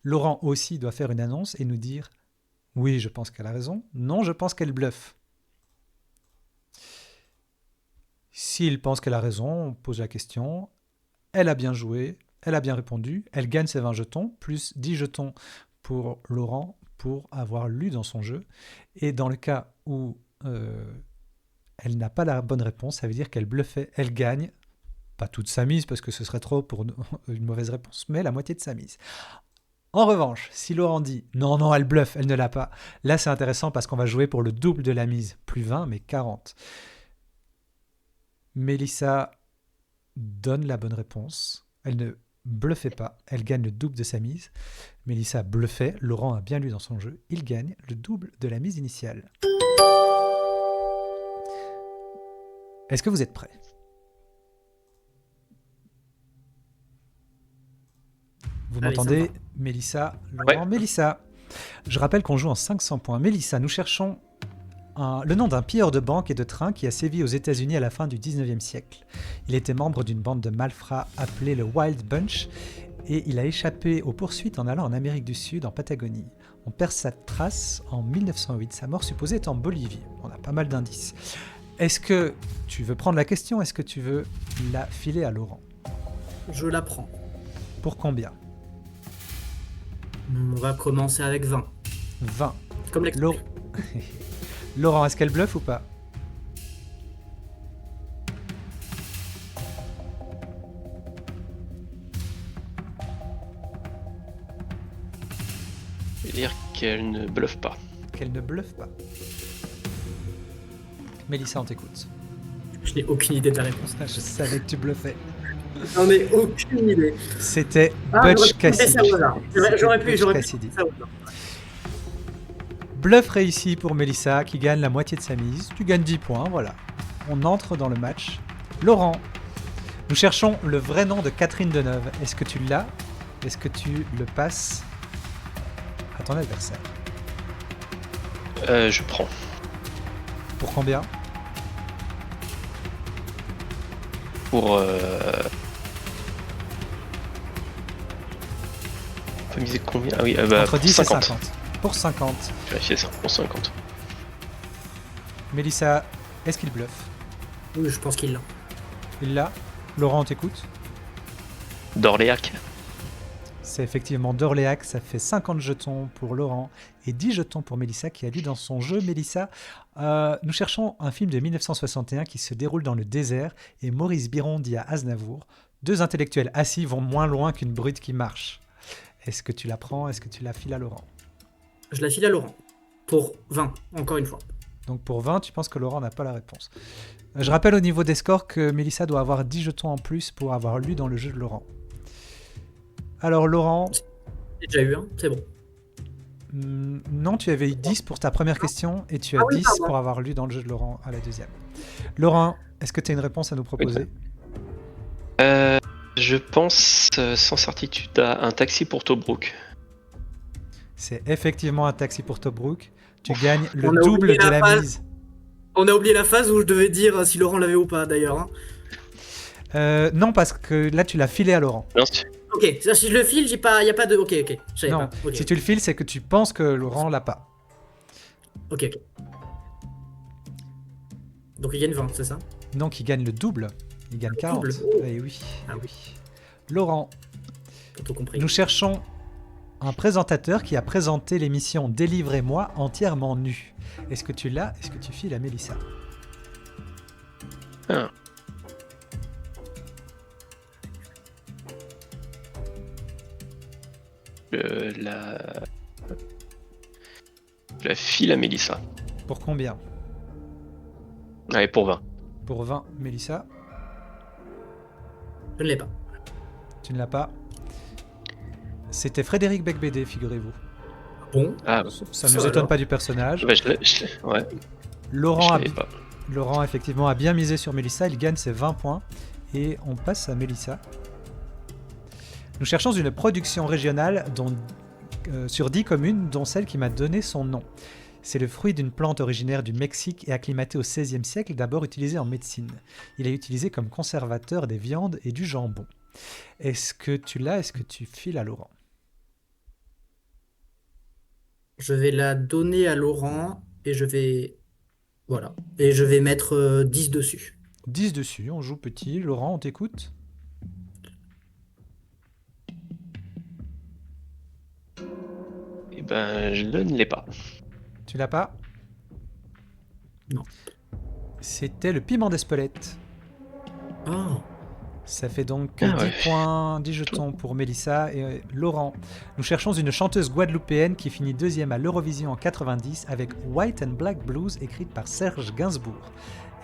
A: Laurent aussi doit faire une annonce et nous dire « Oui, je pense qu'elle a raison, non, je pense qu'elle bluffe ». S'il pense qu'elle a raison, on pose la question « Elle a bien joué, elle a bien répondu, elle gagne ses 20 jetons, plus 10 jetons pour Laurent, pour avoir lu dans son jeu. Et dans le cas où elle n'a pas la bonne réponse, ça veut dire qu'elle bluffait, elle gagne, pas toute sa mise parce que ce serait trop pour une mauvaise réponse, mais la moitié de sa mise. En revanche, si Laurent dit non, non, elle bluffe, elle ne l'a pas, là c'est intéressant parce qu'on va jouer pour le double de la mise, plus 20, mais 40. Mélissa donne la bonne réponse, elle ne bluffait pas, elle gagne le double de sa mise. Mélissa bluffait, Laurent a bien lu dans son jeu, il gagne le double de la mise initiale. Est-ce que vous êtes prêts? Vous
B: Allez, ça
A: m'entendez,
B: me va.
A: Mélissa, Laurent,
D: Ouais.
A: Mélissa. Je rappelle qu'on joue en 500 points. Mélissa, nous cherchons le nom d'un pilleur de banque et de train qui a sévi aux États-Unis à la fin du 19e siècle. Il était membre d'une bande de malfrats appelée le Wild Bunch et il a échappé aux poursuites en allant en Amérique du Sud, en Patagonie. On perd sa trace en 1908. Sa mort supposée est en Bolivie. On a pas mal d'indices. Est-ce que tu veux prendre la question? Est-ce que tu veux la filer à Laurent?
B: Je la prends.
A: Pour combien?
B: On va commencer avec 20.
A: 20.
B: Comme l'extrait.
A: Laurent, est-ce qu'elle bluffe ou pas?
D: Je veux dire qu'elle ne bluffe pas.
A: Qu'elle ne bluffe pas. Mélissa, on t'écoute.
B: Je n'ai aucune idée de la réponse.
A: Je savais que tu bluffais.
B: J'en ai aucune idée.
A: C'était
B: Ah,
A: Butch
B: j'aurais pu laisser
A: Cassidy.
B: au hasard. J'aurais pu
A: Butch
B: laisser
A: Cassidy.
B: au hasard.
A: Bluff réussi pour Mélissa qui gagne la moitié de sa mise. Tu gagnes 10 points, voilà. On entre dans le match. Laurent, nous cherchons le vrai nom de Catherine Deneuve. Est-ce que tu l'as? Est-ce que tu le passes à ton adversaire?
D: Je prends.
A: Pour combien?
D: Pour... On peut miser combien? Ah oui,
A: Entre 10
D: 50.
A: et 50. Pour 50.
D: Je vais vérifier ça. Pour 50.
A: Mélissa, est-ce qu'il bluffe?
B: Oui, je pense qu'il l'a.
A: Il l'a. Laurent, on t'écoute.
D: D'Orléac.
A: C'est effectivement d'Orléac, ça fait 50 jetons pour Laurent et 10 jetons pour Mélissa qui a lu dans son jeu. Mélissa, nous cherchons un film de 1961 qui se déroule dans le désert et Maurice Biron dit à Aznavour, deux intellectuels assis vont moins loin qu'une brute qui marche. Est-ce que tu la prends? Est-ce que tu la files à Laurent?
B: Je la file à Laurent. Pour 20, encore une fois.
A: Donc pour 20, tu penses que Laurent n'a pas la réponse. Je rappelle au niveau des scores que Mélissa doit avoir 10 jetons en plus pour avoir lu dans le jeu de Laurent. Alors Laurent...
B: J'ai déjà eu un, c'est bon.
A: Non, tu avais eu 10 pour ta première question et tu as
B: Ah oui,
A: 10
B: pardon.
A: pour avoir lu dans le jeu de Laurent à la deuxième. Laurent, est-ce que tu as une réponse à nous proposer?
D: Je pense, sans certitude, à un taxi pour Tobruk.
A: C'est effectivement un taxi pour Tobruk. Tu
D: Ouf.
A: gagnes le
B: On a
A: double
B: oublié
A: de
B: la
A: la
B: phase.
A: mise.
B: On a oublié la phase où je devais dire si Laurent l'avait ou pas, d'ailleurs. Hein.
A: Non, parce que là, tu l'as filé à Laurent.
D: Non,
B: Ok, ça, si je le file, il n'y a pas de... Ok, je savais
A: Non,
B: pas. Ok,
A: si tu le files, c'est que tu penses que Laurent l'a pas.
B: ok. Donc il gagne 20, c'est ça?
A: Donc, il gagne le double. Il gagne 40.
B: double.
A: Eh oui.
B: Ah
A: oui. Laurent,
B: T'as tout compris.
A: nous cherchons un présentateur qui a présenté l'émission Délivrez-moi entièrement nu. Est-ce que tu l'as? Est-ce que tu files à Mélissa?
D: Ah. La file à Mélissa.
A: Pour combien?
D: Allez, pour 20.
A: Pour 20, Mélissa,
B: Je ne l'ai pas.
A: tu ne l'as pas. C'était Frédéric Becbédé, figurez-vous.
B: Bon,
D: Ah,
A: Ça ne
B: Ça
A: nous étonne
B: alors.
A: pas du personnage.
D: bah, ouais,
A: Laurent,
D: je
A: a,
D: l'avais pas.
A: Laurent, effectivement, a bien misé sur Mélissa. Il gagne ses 20 points. Et on passe à Mélissa. Nous cherchons une production régionale sur 10 communes, dont celle qui m'a donné son nom. C'est le fruit d'une plante originaire du Mexique et acclimatée au XVIe siècle, d'abord utilisé en médecine. Il est utilisé comme conservateur des viandes et du jambon. Est-ce que tu l'as? Est-ce que tu files à Laurent?
B: je vais la donner à Laurent et je vais... Voilà. Et je vais mettre 10 dessus.
A: 10 dessus, on joue petit. Laurent, on t'écoute?
D: Eh ben, je ne l'ai pas.
A: Tu l'as pas?
B: Non.
A: C'était le piment d'Espelette.
B: Oh,
A: Ça fait donc
D: Ah
A: 10
D: ouais.
A: points, 10 jetons pour Mélissa et Laurent. Nous cherchons une chanteuse guadeloupéenne qui finit deuxième à l'Eurovision en 90 avec White and Black Blues écrite par Serge Gainsbourg.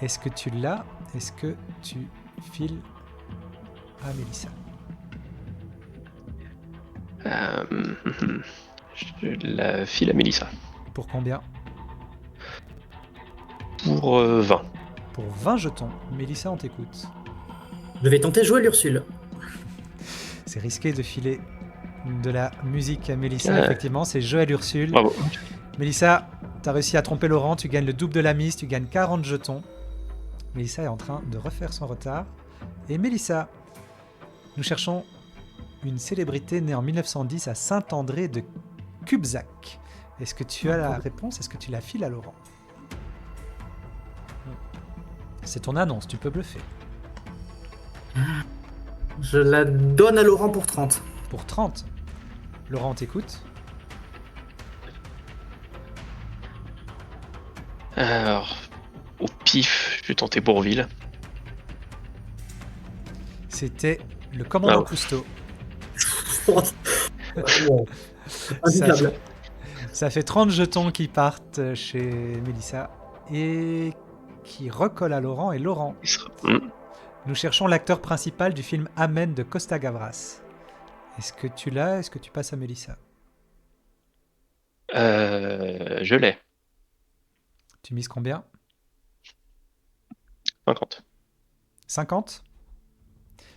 A: Est-ce que tu l'as? Est-ce que tu files à Mélissa?
D: Je la file à Mélissa.
A: Pour combien?
D: Pour 20.
A: Pour 20 jetons. Mélissa, on t'écoute.
B: je vais tenter de jouer l'Ursule.
A: C'est risqué de filer de la musique à Mélissa,
D: Ouais.
A: effectivement, c'est Joël Ursule.
D: Bravo.
A: Mélissa, tu as réussi à tromper Laurent, tu gagnes le double de la mise, tu gagnes 40 jetons. Mélissa est en train de refaire son retard. Et Mélissa, nous cherchons une célébrité née en 1910 à Saint-André de Cubzac. Est-ce que tu as la réponse? Est-ce que tu la files à Laurent? C'est ton annonce, tu peux bluffer.
B: Je la donne à Laurent pour 30.
A: Pour 30. Laurent, t'écoute.
D: Alors, au pif, je vais tenter Bourville.
A: C'était le commandant
D: Ah.
A: Cousteau.
B: Wow.
A: Ça
B: Impeccable.
A: fait, ça fait 30 jetons qui partent chez Mélissa et qui recollent à Laurent. Et Laurent,
D: Il sera-
A: nous cherchons l'acteur principal du film Amen de Costa Gavras. Est-ce que tu l'as? Est-ce que tu passes à Mélissa?
D: Je l'ai.
A: Tu mises combien?
D: 50.
A: 50?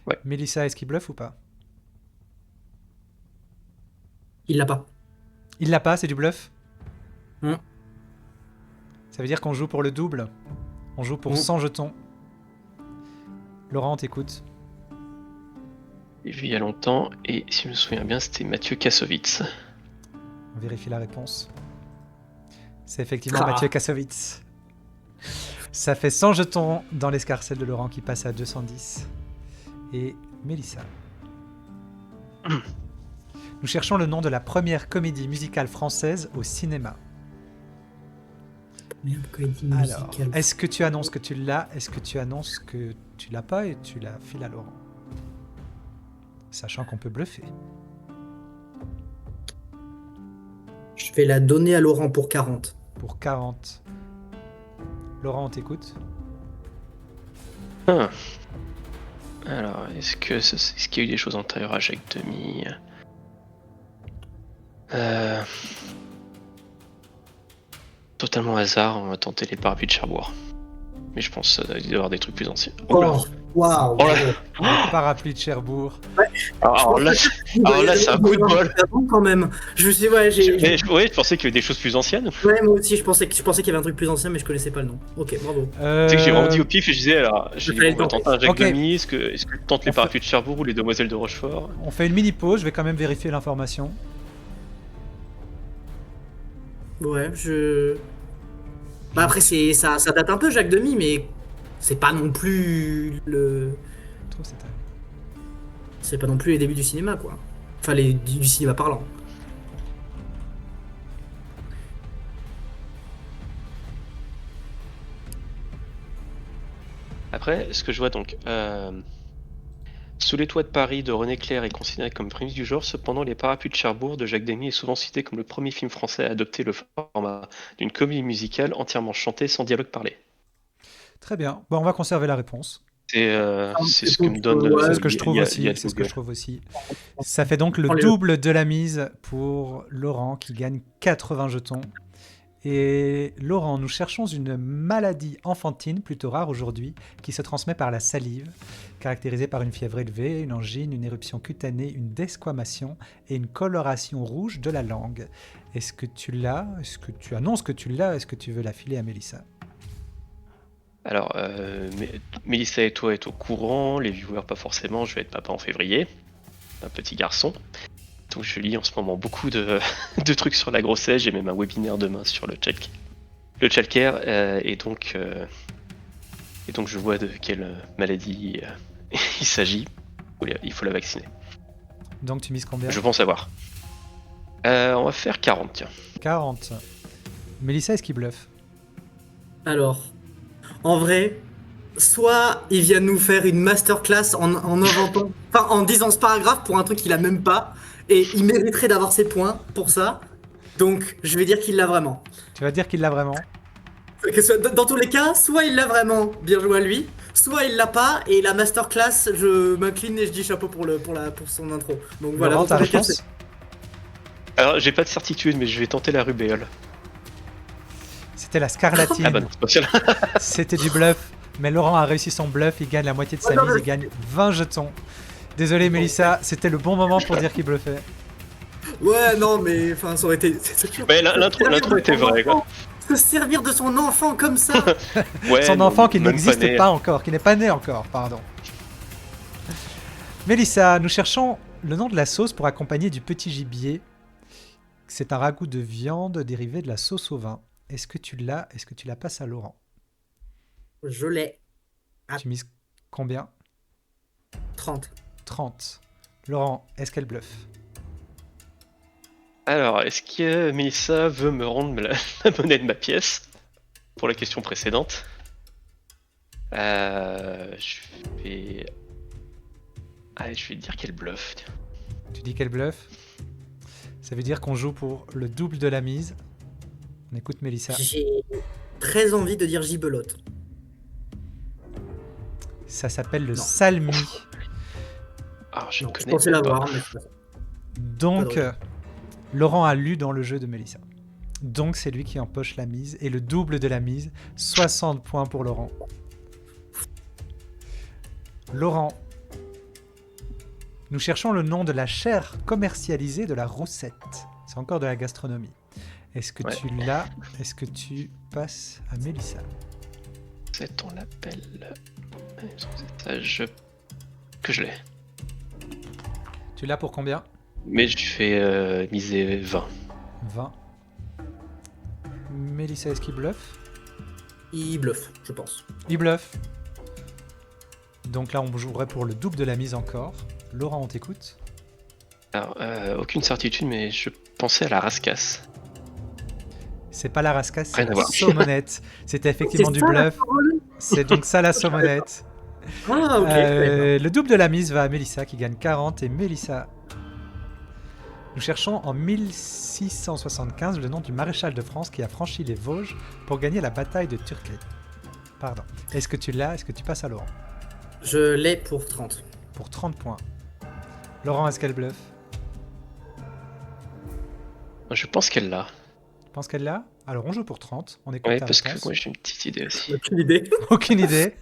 D: Ouais.
A: Mélissa, est-ce qu'il bluffe ou pas?
B: Il l'a pas.
A: Il l'a pas, c'est du bluff?
B: Hmm.
A: Ça veut dire qu'on joue pour le double. On joue pour
B: Hmm.
A: 100 jetons. Laurent, t'écoutes.
D: J'ai vu il y a longtemps, et si je me souviens bien, c'était Mathieu Kassovitz.
A: On vérifie la réponse. C'est effectivement
B: Ah.
A: Mathieu Kassovitz. Ça fait 100 jetons dans l'escarcelle de Laurent qui passe à 210. Et Mélissa. Nous cherchons le nom de la première comédie musicale française au cinéma.
B: Merde, comédie
A: Alors,
B: musicale.
A: est-ce que tu annonces que tu l'as? Est-ce que tu annonces que tu l'as pas et tu la files à Laurent? Sachant qu'on peut bluffer.
B: Je vais la donner à Laurent pour 40.
A: Pour 40. Laurent, on t'écoute.
D: Ah. Alors, est-ce qu'il y a eu des choses antérieures à Jacques Demy? Totalement hasard, on va tenter les parapluies de Cherbourg. Mais je pense qu'il doit y avoir des trucs plus anciens. Oula.
B: Waouh!
D: Oh là.
A: Le parapluie de Cherbourg.
D: Alors là, c'est un coup de bol.
B: Quand même. Je sais, ouais,
D: Ouais, je pensais qu'il y avait des choses plus anciennes.
B: ouais, moi aussi, je pensais qu'il y avait un truc plus ancien, mais je connaissais pas le nom. Ok, bravo.
D: Tu sais que j'ai vraiment dit au pif et je disais, alors, j'ai dit,
B: fallait
D: on va
B: le tenter.
D: tenter un Jacques
A: Ok.
D: Demy, est-ce que tu tentes les
A: On fait-
D: parapluies de Cherbourg ou les demoiselles de Rochefort?
A: On fait une mini pause, je vais quand même vérifier l'information.
B: Ouais, Bah après, ça date un peu, Jacques Demy, mais c'est pas non plus
A: Je trouve que c'est
B: c'est pas non plus les débuts du cinéma, quoi. Enfin, du cinéma parlant.
D: Après, ce que je vois donc, Sous les toits de Paris de René Clair est considéré comme prémisse du genre, cependant les parapluies de Cherbourg de Jacques Demy est souvent cité comme le premier film français à adopter le format d'une comédie musicale entièrement chantée sans dialogue parlé.
A: très bien. Bon, on va conserver la réponse.
D: C'est ce que me donne.
B: Ouais,
A: C'est ce que je
D: il y a-
A: trouve
D: il y a
A: aussi. C'est ce que
D: Google.
A: je trouve aussi. Ça fait donc le
B: Prends-le.
A: double de la mise pour Laurent qui gagne 80 jetons. Et Laurent, nous cherchons une maladie enfantine plutôt rare aujourd'hui qui se transmet par la salive, caractérisée par une fièvre élevée, une angine, une éruption cutanée, une desquamation et une coloration rouge de la langue. Est-ce que tu l'as? Est-ce que tu annonces que tu l'as? Est-ce que tu veux la filer à Mélissa?
D: Alors, Mélissa et toi êtes au courant, les viewers pas forcément, je vais être papa en février, un petit garçon. Donc je lis en ce moment beaucoup de, de trucs sur la grossesse, j'ai même un webinaire demain sur le childcare, et donc je vois de quelle maladie il s'agit, il faut la vacciner.
A: Donc tu mises combien?
D: Je pense savoir. On va faire 40, tiens.
A: 40. Mélissa, est-ce qu'il bluffe?
B: Alors, en vrai, soit il vient nous faire une masterclass en inventant, enfin en disant ce paragraphe pour un truc qu'il a même pas, et il mériterait d'avoir ses points pour ça. Donc, je vais dire qu'il l'a vraiment.
A: Tu vas dire qu'il l'a vraiment?
B: Dans tous les cas, soit il l'a vraiment, bien joué à lui, soit il l'a pas, et la masterclass, je m'incline et je dis chapeau pour son intro. Donc voilà,
A: Laurent,
B: dans
A: ta
B: tous les cas,
A: réponse?
D: Alors j'ai pas de certitude, mais je vais tenter la rubéole.
A: C'était la scarlatine.
D: Ah bah non, c'est pas celle-là.
A: C'était du bluff. Mais Laurent a réussi son bluff, il gagne la moitié de sa
B: Oh non,
A: mise,
B: mais-
A: il gagne 20 jetons. Désolé Mélissa, c'était le bon moment pour dire qu'il bluffait.
B: Ouais, non, mais enfin, ça aurait été.
D: Mais l'intro était vraie, quoi.
B: Se servir de son enfant comme ça.
D: Ouais,
A: Son
D: non,
A: enfant qui
D: même
A: n'existe
D: né.
A: pas encore, qui n'est pas né encore, pardon. Mélissa, nous cherchons le nom de la sauce pour accompagner du petit gibier. C'est un ragoût de viande dérivé de la sauce au vin. Est-ce que tu l'as? Est-ce que tu la passes à Laurent?
B: Je l'ai. Ah.
A: Tu mises combien?
B: 30.
A: 30. Laurent, est-ce qu'elle bluffe?
D: Alors, est-ce que Mélissa veut me rendre la monnaie de ma pièce pour la question précédente? Je vais... Allez, je vais dire qu'elle bluffe. Tiens.
A: Tu dis qu'elle bluffe? Ça veut dire qu'on joue pour le double de la mise. On écoute Mélissa.
B: J'ai très envie de dire gibelotte.
A: Ça s'appelle le
B: Non.
A: salmi.
D: Alors, je ne
B: Non, je
D: connais
B: pensais
D: pas.
B: l'avoir, mais c'est pas ça.
A: Donc,
B: Pas de
A: Laurent a lu dans le jeu de Mélissa. Donc, c'est lui qui empoche la mise. Et le double de la mise, 60 points pour Laurent. Laurent, nous cherchons le nom de la chair commercialisée de la roussette. C'est encore de la gastronomie. Est-ce que
D: Ouais.
A: tu l'as? Est-ce que tu passes à Mélissa?
D: On l'appelle... Que je l'ai.
A: Tu l'as pour combien?
D: Mais je fais miser 20.
A: 20. Mélissa, est-ce qu'il bluffe?
B: Il bluffe, je pense.
A: Il bluffe. Donc là, on jouerait pour le double de la mise encore. Laurent, on t'écoute.
D: Alors, aucune certitude, mais je pensais à la rascasse.
A: C'est pas la rascasse, c'est
D: Rien à
A: la
D: voir.
A: saumonette. C'était effectivement
B: C'est
A: du
B: ça, la
A: bluff. C'est donc ça la saumonette.
B: Ah, ok.
A: Le double de la mise va à Mélissa qui gagne 40 et Mélissa. Nous cherchons en 1675 le nom du maréchal de France qui a franchi les Vosges pour gagner la bataille de Turquie. Pardon. Est-ce que tu l'as? Est-ce que tu passes à Laurent?
B: Je l'ai pour 30.
A: Pour 30 points. Laurent, est-ce qu'elle bluffe?
D: Je pense qu'elle l'a.
A: Tu penses qu'elle l'a? Alors on joue pour 30. On écoute
D: Ouais,
A: ta
D: parce que
A: réponse.
D: moi j'ai une petite idée aussi.
B: Aucune idée.
A: Aucune idée.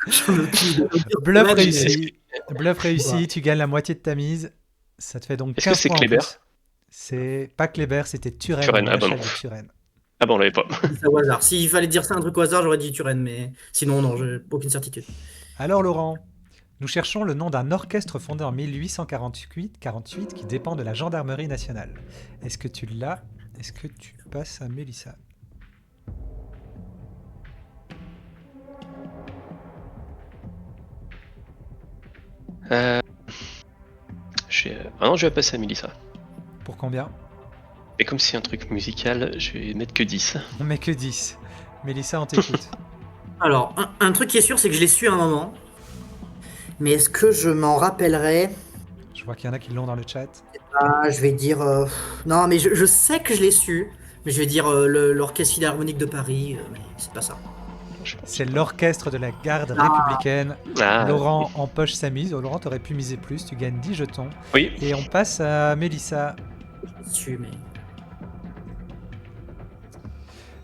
B: Aucune idée.
A: Bluff
B: Là,
A: réussi. Bluff réussi. Tu gagnes la moitié de ta mise. Ça te fait donc 15
D: Est-ce que c'est
A: points en
D: Kléber?
A: plus. C'est pas Kléber, c'était Turenne.
D: Turenne,
A: le
D: ah bah
A: maréchal
D: non.
A: de Turenne.
D: Ah bah on l'avait pas.
B: j'ai dit ça au hasard. S'il fallait dire ça un truc au hasard, j'aurais dit Turenne, mais sinon, non, j'ai aucune certitude.
A: Alors Laurent, nous cherchons le nom d'un orchestre fondé en 1848 qui dépend de la Gendarmerie nationale. Est-ce que tu l'as? Est-ce que tu passes à Mélissa?
D: Ah non, je vais passer à Mélissa.
A: Pour combien?
D: Et comme c'est un truc musical, je vais mettre que 10.
A: On met que 10. Mélissa, on t'écoute.
B: Alors, un truc qui est sûr, c'est que je l'ai su à un moment. Mais est-ce que je m'en rappellerai?
A: Je vois qu'il y en a qui l'ont dans le chat.
B: Ah, je vais dire. Non, mais je sais que je l'ai su. Mais je vais dire l'Orchestre Philharmonique de Paris. Mais c'est pas ça.
A: C'est l'orchestre de la garde
B: Ah.
A: républicaine.
D: Ah,
A: Laurent empoche sa mise. Oh, Laurent, t'aurais pu miser plus. Tu gagnes 10 jetons.
D: oui.
A: Et on passe à Mélissa.
B: Je l'ai su, mais.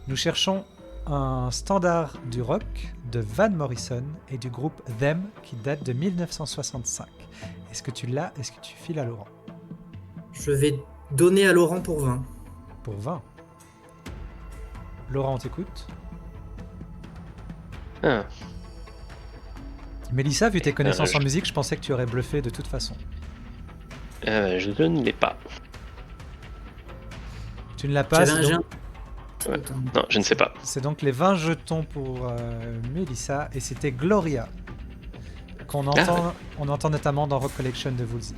A: Nous cherchons un standard du rock de Van Morrison et du groupe Them qui date de 1965. Est-ce que tu l'as? Est-ce que tu files à Laurent?
B: Je vais donner à Laurent pour 20.
A: Pour 20. Laurent, on t'écoute.
D: Ah.
A: Mélissa, vu tes connaissances
D: je-
A: en musique, je pensais que tu aurais bluffé de toute façon.
D: Je ne l'ai pas.
A: Tu ne l'as pas,
B: J'avais
A: c'est
B: un-
A: donc,
D: Ouais. Non, je ne sais pas.
A: c'est donc les 20 jetons pour Mélissa, et c'était Gloria, qu'on entend, on entend notamment dans Rock Collection de Woolsey.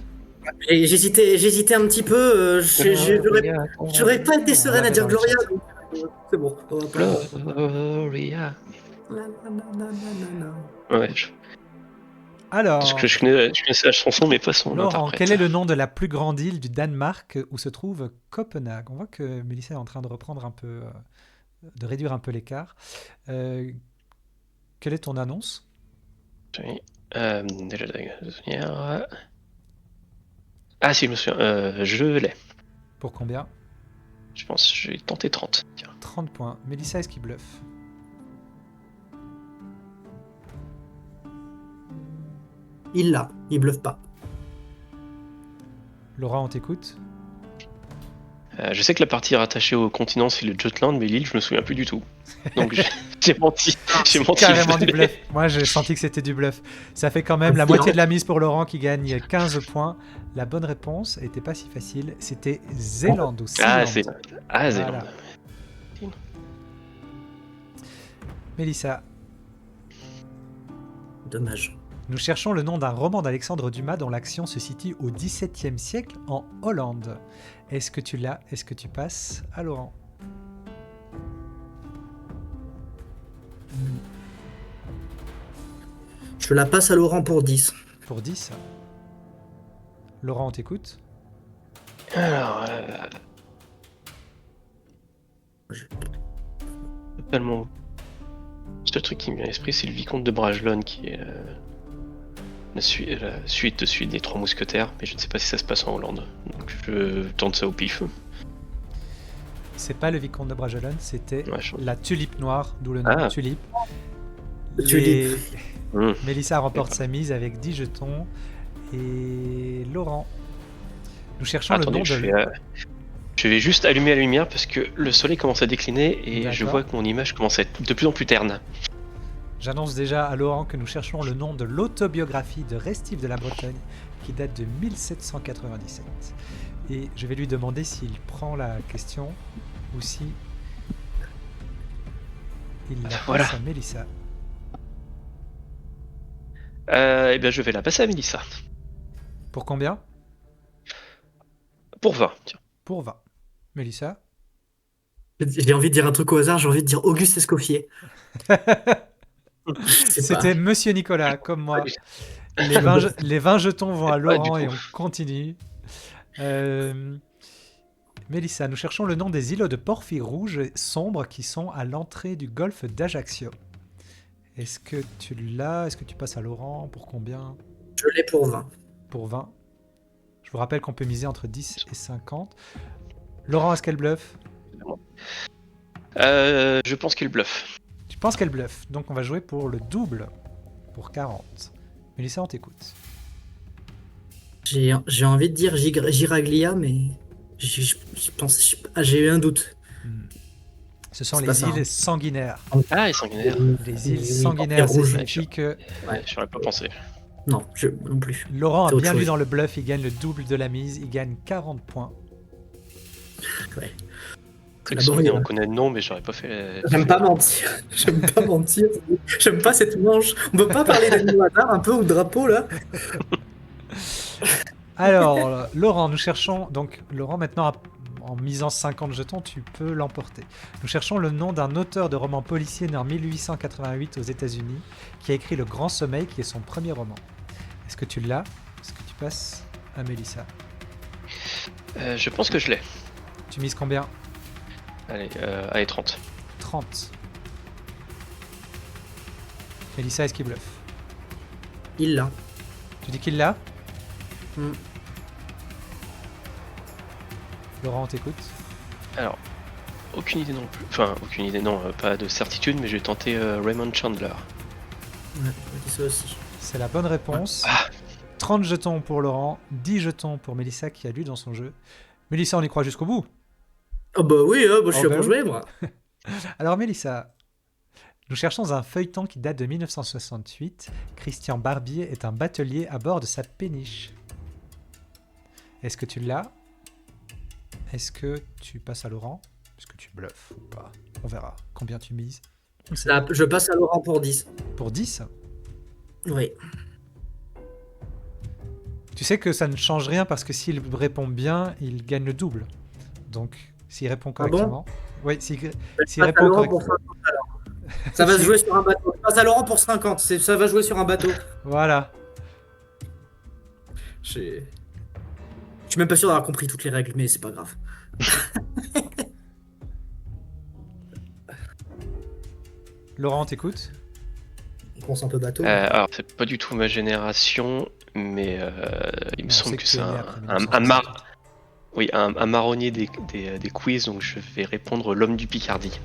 B: J'hésitais un petit peu. J'aurais pas été sereine à dire
A: Dans le
B: Gloria.
A: chat.
B: donc, c'est bon. On va pas-
D: Gloria. Ouais,
A: Alors,
D: parce que je connais la chanson, mais pas son
A: Laurent,
D: interprète.
A: quel est le nom de la plus grande île du Danemark où se trouve Copenhague? On voit que Mélissa est en train de reprendre un peu, de réduire un peu l'écart. Quelle est ton annonce?
D: Oui. Déjà, de souvenir. Ah si, je me souviens. Je l'ai.
A: Pour combien?
D: Je pense que je vais tenter 30. Tiens.
A: 30 points. Mélissa, est-ce qu'il bluffe?
B: Il l'a. Il bluffe pas.
A: Laura, on t'écoute.
D: Je sais que la partie rattachée au continent, c'est le Jutland, mais l'île, je me souviens plus du tout. Donc j'ai menti. J'ai menti.
A: Carrément du bluff. Moi, j'ai senti que c'était du bluff. Ça fait quand même la moitié de la mise pour Laurent qui gagne 15 points. La bonne réponse était pas si facile. C'était Zélande ou
D: Ah,
A: Sealand.
D: Zélande.
A: Voilà. Mélissa,
B: Dommage.
A: nous cherchons le nom d'un roman d'Alexandre Dumas dont l'action se situe au XVIIe siècle en Hollande. Est-ce que tu l'as? Est-ce que tu passes à Laurent?
B: Je la passe à Laurent pour 10.
A: Pour 10. Laurent, on t'écoute.
D: Alors, totalement. Le seul truc qui me vient à l'esprit, c'est le vicomte de Bragelonne qui est la suite de celui des Trois Mousquetaires, mais je ne sais pas si ça se passe en Hollande. Donc je tente ça au pif.
A: C'est pas le vicomte de Bragelonne, c'était
D: Ouais,
A: la tulipe noire, d'où le nom
D: Ah.
A: tulipe.
B: Tulipe.
A: Mélissa remporte sa mise avec 10 jetons. Et Laurent, nous cherchons
D: Attendez,
A: le nom de...
D: je vais juste allumer la lumière parce que le soleil commence à décliner et je
A: D'accord.
D: vois que mon image commence à être de plus en plus terne.
A: J'annonce déjà à Laurent que nous cherchons le nom de l'autobiographie de Restif de la Bretagne qui date de 1797. Et je vais lui demander s'il prend la question ou si il la passe
D: Voilà.
A: à Mélissa.
D: Eh bien, je vais la passer à Mélissa.
A: Pour combien?
D: Pour 20. Tiens.
A: Pour 20. Mélissa?
B: J'ai envie de dire un truc au hasard, j'ai envie de dire Auguste Escoffier. Je sais pas.
A: C'était Monsieur Nicolas, comme moi. Les 20 jetons vont à
D: Pas du
A: Laurent et
D: tout.
A: on continue. Mélissa, nous cherchons le nom des îlots de porphyre rouge et sombre qui sont à l'entrée du golfe d'Ajaccio. Est-ce que tu l'as? Est-ce que tu passes à Laurent? Pour combien?
B: Je l'ai pour 20.
A: Pour 20. Je vous rappelle qu'on peut miser entre 10 et 50. Laurent, est-ce qu'elle bluffe?
D: Je pense qu'il bluffe.
A: Tu penses qu'elle bluffe. Donc on va jouer pour le double. Pour 40. Mélissa, on t'écoute.
B: J'ai envie de dire Giraglia, mais j'ai eu un doute.
A: Ce sont
B: C'est
A: les
B: pas ça,
A: îles
B: hein.
A: sanguinaires.
D: Ah, il est sanguinaire.
A: Les îles
B: Oui,
A: sanguinaires, ça
B: rouge.
A: signifie que
D: Ouais, j'aurais pas pensé.
B: Non, non plus.
A: Laurent a
B: C'est autre
A: bien lu
B: chose.
A: dans le bluff, il gagne le double de la mise, il gagne 40 points.
B: Ouais.
D: C'est que
B: Laborieux,
D: sanguinaire, on
B: hein.
D: connaît le nom, mais j'aurais pas fait.
B: J'aime pas mentir. J'aime pas mentir. J'aime pas cette manche. On peut pas parler d'animaux hasard un peu au drapeau là?
A: Alors, Laurent, nous cherchons... Donc, Laurent, maintenant, en misant 50 jetons, tu peux l'emporter. Nous cherchons le nom d'un auteur de roman policier né en 1888 aux États-Unis qui a écrit Le Grand Sommeil, qui est son premier roman. Est-ce que tu l'as? Est-ce que tu passes à Mélissa?
D: Je pense que je l'ai.
A: Tu mises combien?
D: Allez, 30.
A: 30. Mélissa, est-ce qu'il bluffe?
B: Il l'a.
A: Tu dis qu'il l'a?
B: Hmm.
A: Laurent, on t'écoute.
D: Alors, aucune idée non plus. Enfin, aucune idée, non, pas de certitude, mais je vais tenter Raymond Chandler.
B: Ouais, je dis ça aussi.
A: C'est la bonne réponse. 30 jetons pour Laurent, 10 jetons pour Mélissa qui a lu dans son jeu. Mélissa, on y croit jusqu'au bout.
B: Oh bah oui, je suis
A: Oh
B: là
A: bah
B: pour
A: oui.
B: jouer moi.
A: Alors Mélissa, nous cherchons un feuilleton qui date de 1968. Christian Barbier est un batelier à bord de sa péniche. Est-ce que tu l'as? Est-ce que tu passes à Laurent? Est-ce que tu bluffes ou pas? On verra. Combien tu mises? On sait
B: Là,
A: pas.
B: je passe à Laurent pour 10.
A: Pour 10?
B: Oui.
A: Tu sais que ça ne change rien parce que s'il répond bien, il gagne le double. Donc, s'il répond
B: Ah bon?
A: correctement... oui, s'il
B: Je
A: s'il
B: passe à
A: répond
B: Laurent pour
A: correctement.
B: 50 alors. Ça va se jouer sur un bateau. Je passe à Laurent pour 50. Ça va jouer sur un bateau.
A: Voilà.
B: Je suis même pas sûr d'avoir compris toutes les règles, mais c'est pas grave.
A: Laurent, t'écoutes?
B: On pense un peu bateau.
D: Alors, c'est pas du tout ma génération, mais il me
A: On
D: semble
A: sait
D: que
A: tu
D: c'est
A: es né
D: un,
A: après
D: un
A: 1960.
D: Oui, un marronnier des quiz, donc je vais répondre l'homme du Picardie.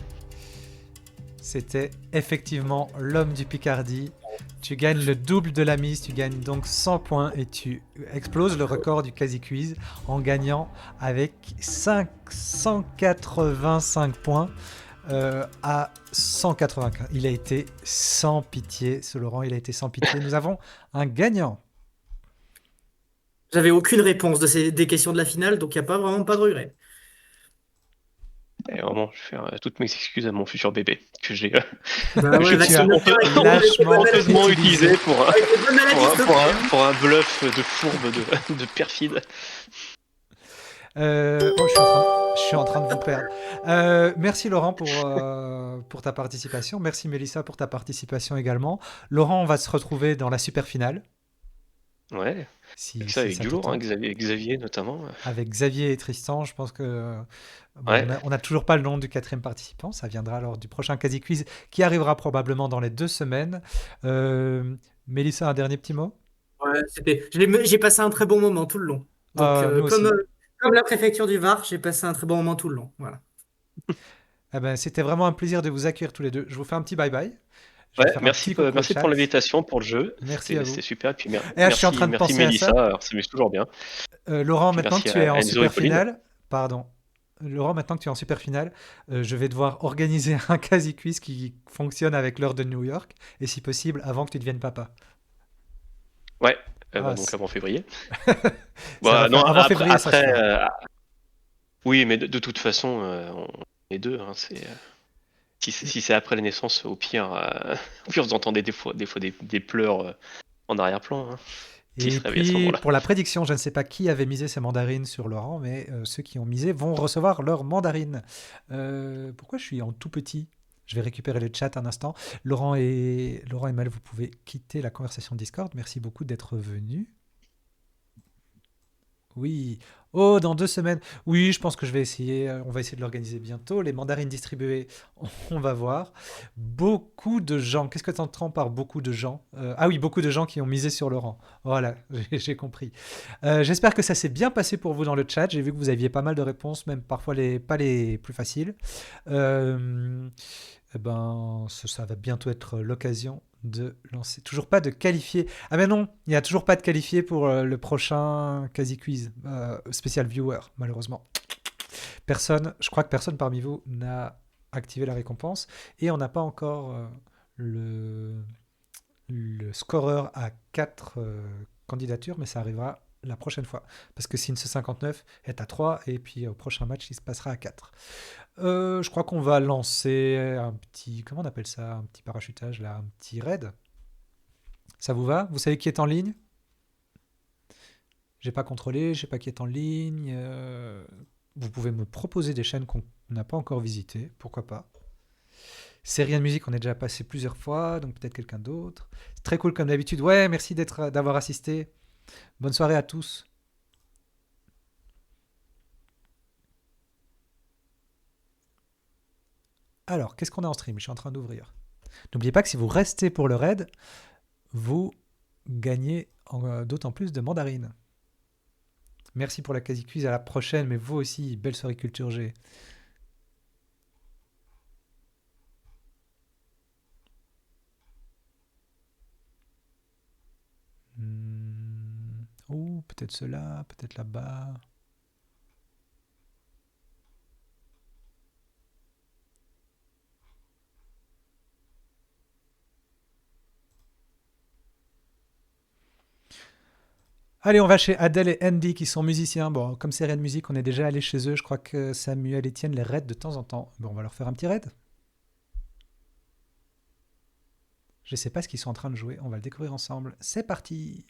A: C'était effectivement l'homme du Picardie. Tu gagnes le double de la mise, tu gagnes donc 100 points et tu exploses le record du Quasi Quiz en gagnant avec 585 points à 195. Il a été sans pitié, ce Laurent, il a été sans pitié. Nous avons un gagnant.
B: J'avais aucune réponse des questions de la finale, donc il n'y a vraiment pas de regret.
D: Et vraiment, je fais toutes mes excuses à mon futur bébé que j'ai
B: Bah
A: Que
B: ouais,
A: tu as
B: vaccination,
A: lâchement
D: honteusement
A: utilisé.
D: utilisé pour
B: avec les bonnes maladies, s'il te plaît.
D: pour un bluff de fourbe, de perfide.
A: Je suis en train de vous perdre. Merci Laurent pour ta participation. Merci Mélissa pour ta participation également. Laurent, on va se retrouver dans la super finale.
D: Ouais,
A: Si,
D: avec
A: si
D: ça, avec
A: ça
D: du
A: te
D: lourd, hein,
A: tente.
D: Xavier notamment.
A: Avec Xavier et Tristan, je pense que
D: Ouais.
A: on a toujours pas le nom du quatrième participant. Ça viendra lors du prochain Quasi Quiz qui arrivera probablement dans les 2 semaines. Mélissa, un dernier petit mot?
B: Ouais, j'ai passé un très bon moment tout le long. Donc,
A: Nous aussi.
B: comme la préfecture du Var, j'ai passé un très bon moment tout le long. Voilà.
A: Eh ben, c'était vraiment un plaisir de vous accueillir tous les deux. Je vous fais un petit bye-bye. Je vais
D: Ouais,
A: faire un
D: merci,
A: petit coucou au
D: merci
A: chat.
D: pour l'invitation, pour le jeu.
A: Merci à vous.
D: C'était super. Et puis
A: Et là, je suis en train de
D: merci
A: penser à
D: Mélissa,
A: ça.
D: alors, ça m'amuse toujours bien.
A: Laurent,
D: Puis
A: maintenant que
D: merci
A: tu es
D: à
A: en
D: Enzo et
A: super
D: Pauline.
A: finale, pardon. Laurent, maintenant que tu es en super finale, je vais devoir organiser un quasi quiz qui fonctionne avec l'heure de New York et si possible avant que tu deviennes papa.
D: Ouais,
A: Ah,
D: donc
A: c'est-
D: avant février.
A: ça va
D: Non,
A: faire avant février, ça se
D: après,
A: fera.
D: oui, mais de toute façon, on est deux. Hein, si c'est après la naissance, au pire, au pire vous entendez des fois des pleurs en arrière-plan. Hein, s'il
A: Et
D: se réveille à ce
A: puis,
D: moment-là.
A: pour la prédiction, je ne sais pas qui avait misé ses mandarines sur Laurent, mais ceux qui ont misé vont recevoir leurs mandarines. Pourquoi je suis en tout petit? Je vais récupérer le chat un instant. Laurent et Mel, vous pouvez quitter la conversation Discord. Merci beaucoup d'être venus. Oui. Oh, dans 2 semaines. Oui, je pense que je vais essayer. On va essayer de l'organiser bientôt. Les mandarines distribuées, on va voir. Beaucoup de gens. Qu'est-ce que tu entends par beaucoup de gens? Ah oui, beaucoup de gens qui ont misé sur Laurent. Voilà, j'ai compris. J'espère que ça s'est bien passé pour vous dans le chat. J'ai vu que vous aviez pas mal de réponses, même parfois pas les plus faciles. Eh ben, ça va bientôt être l'occasion de lancer. Toujours pas de qualifié. Ah mais non, il n'y a toujours pas de qualifié pour le prochain Quasi Quiz spécial viewer, malheureusement. Je crois que personne parmi vous n'a activé la récompense et on n'a pas encore le scoreur à 4 candidatures, mais ça arrivera la prochaine fois. Parce que Sins 59 est à 3 et puis au prochain match, il se passera à 4. Je crois qu'on va lancer un petit... Comment on appelle ça? Un petit parachutage, là, un petit raid. Ça vous va? Vous savez qui est en ligne? J'ai pas contrôlé, je sais pas qui est en ligne. Vous pouvez me proposer des chaînes qu'on n'a pas encore visitées, pourquoi pas. Série de musique, on est déjà passé plusieurs fois, donc peut-être quelqu'un d'autre. C'est très cool comme d'habitude. Ouais, merci d'avoir assisté. Bonne soirée à tous. Alors, qu'est-ce qu'on a en stream? Je suis en train d'ouvrir. N'oubliez pas que si vous restez pour le raid, vous gagnez d'autant plus de mandarines. Merci pour la quasi-quiz, à la prochaine, mais vous aussi, belle soirée Culture G. Oh, peut-être cela, peut-être là-bas. Allez, on va chez Adèle et Andy qui sont musiciens. Bon, comme c'est Raid Musique, on est déjà allé chez eux. Je crois que Samuel et Étienne les raid de temps en temps. Bon, on va leur faire un petit raid. Je sais pas ce qu'ils sont en train de jouer. On va le découvrir ensemble. C'est parti!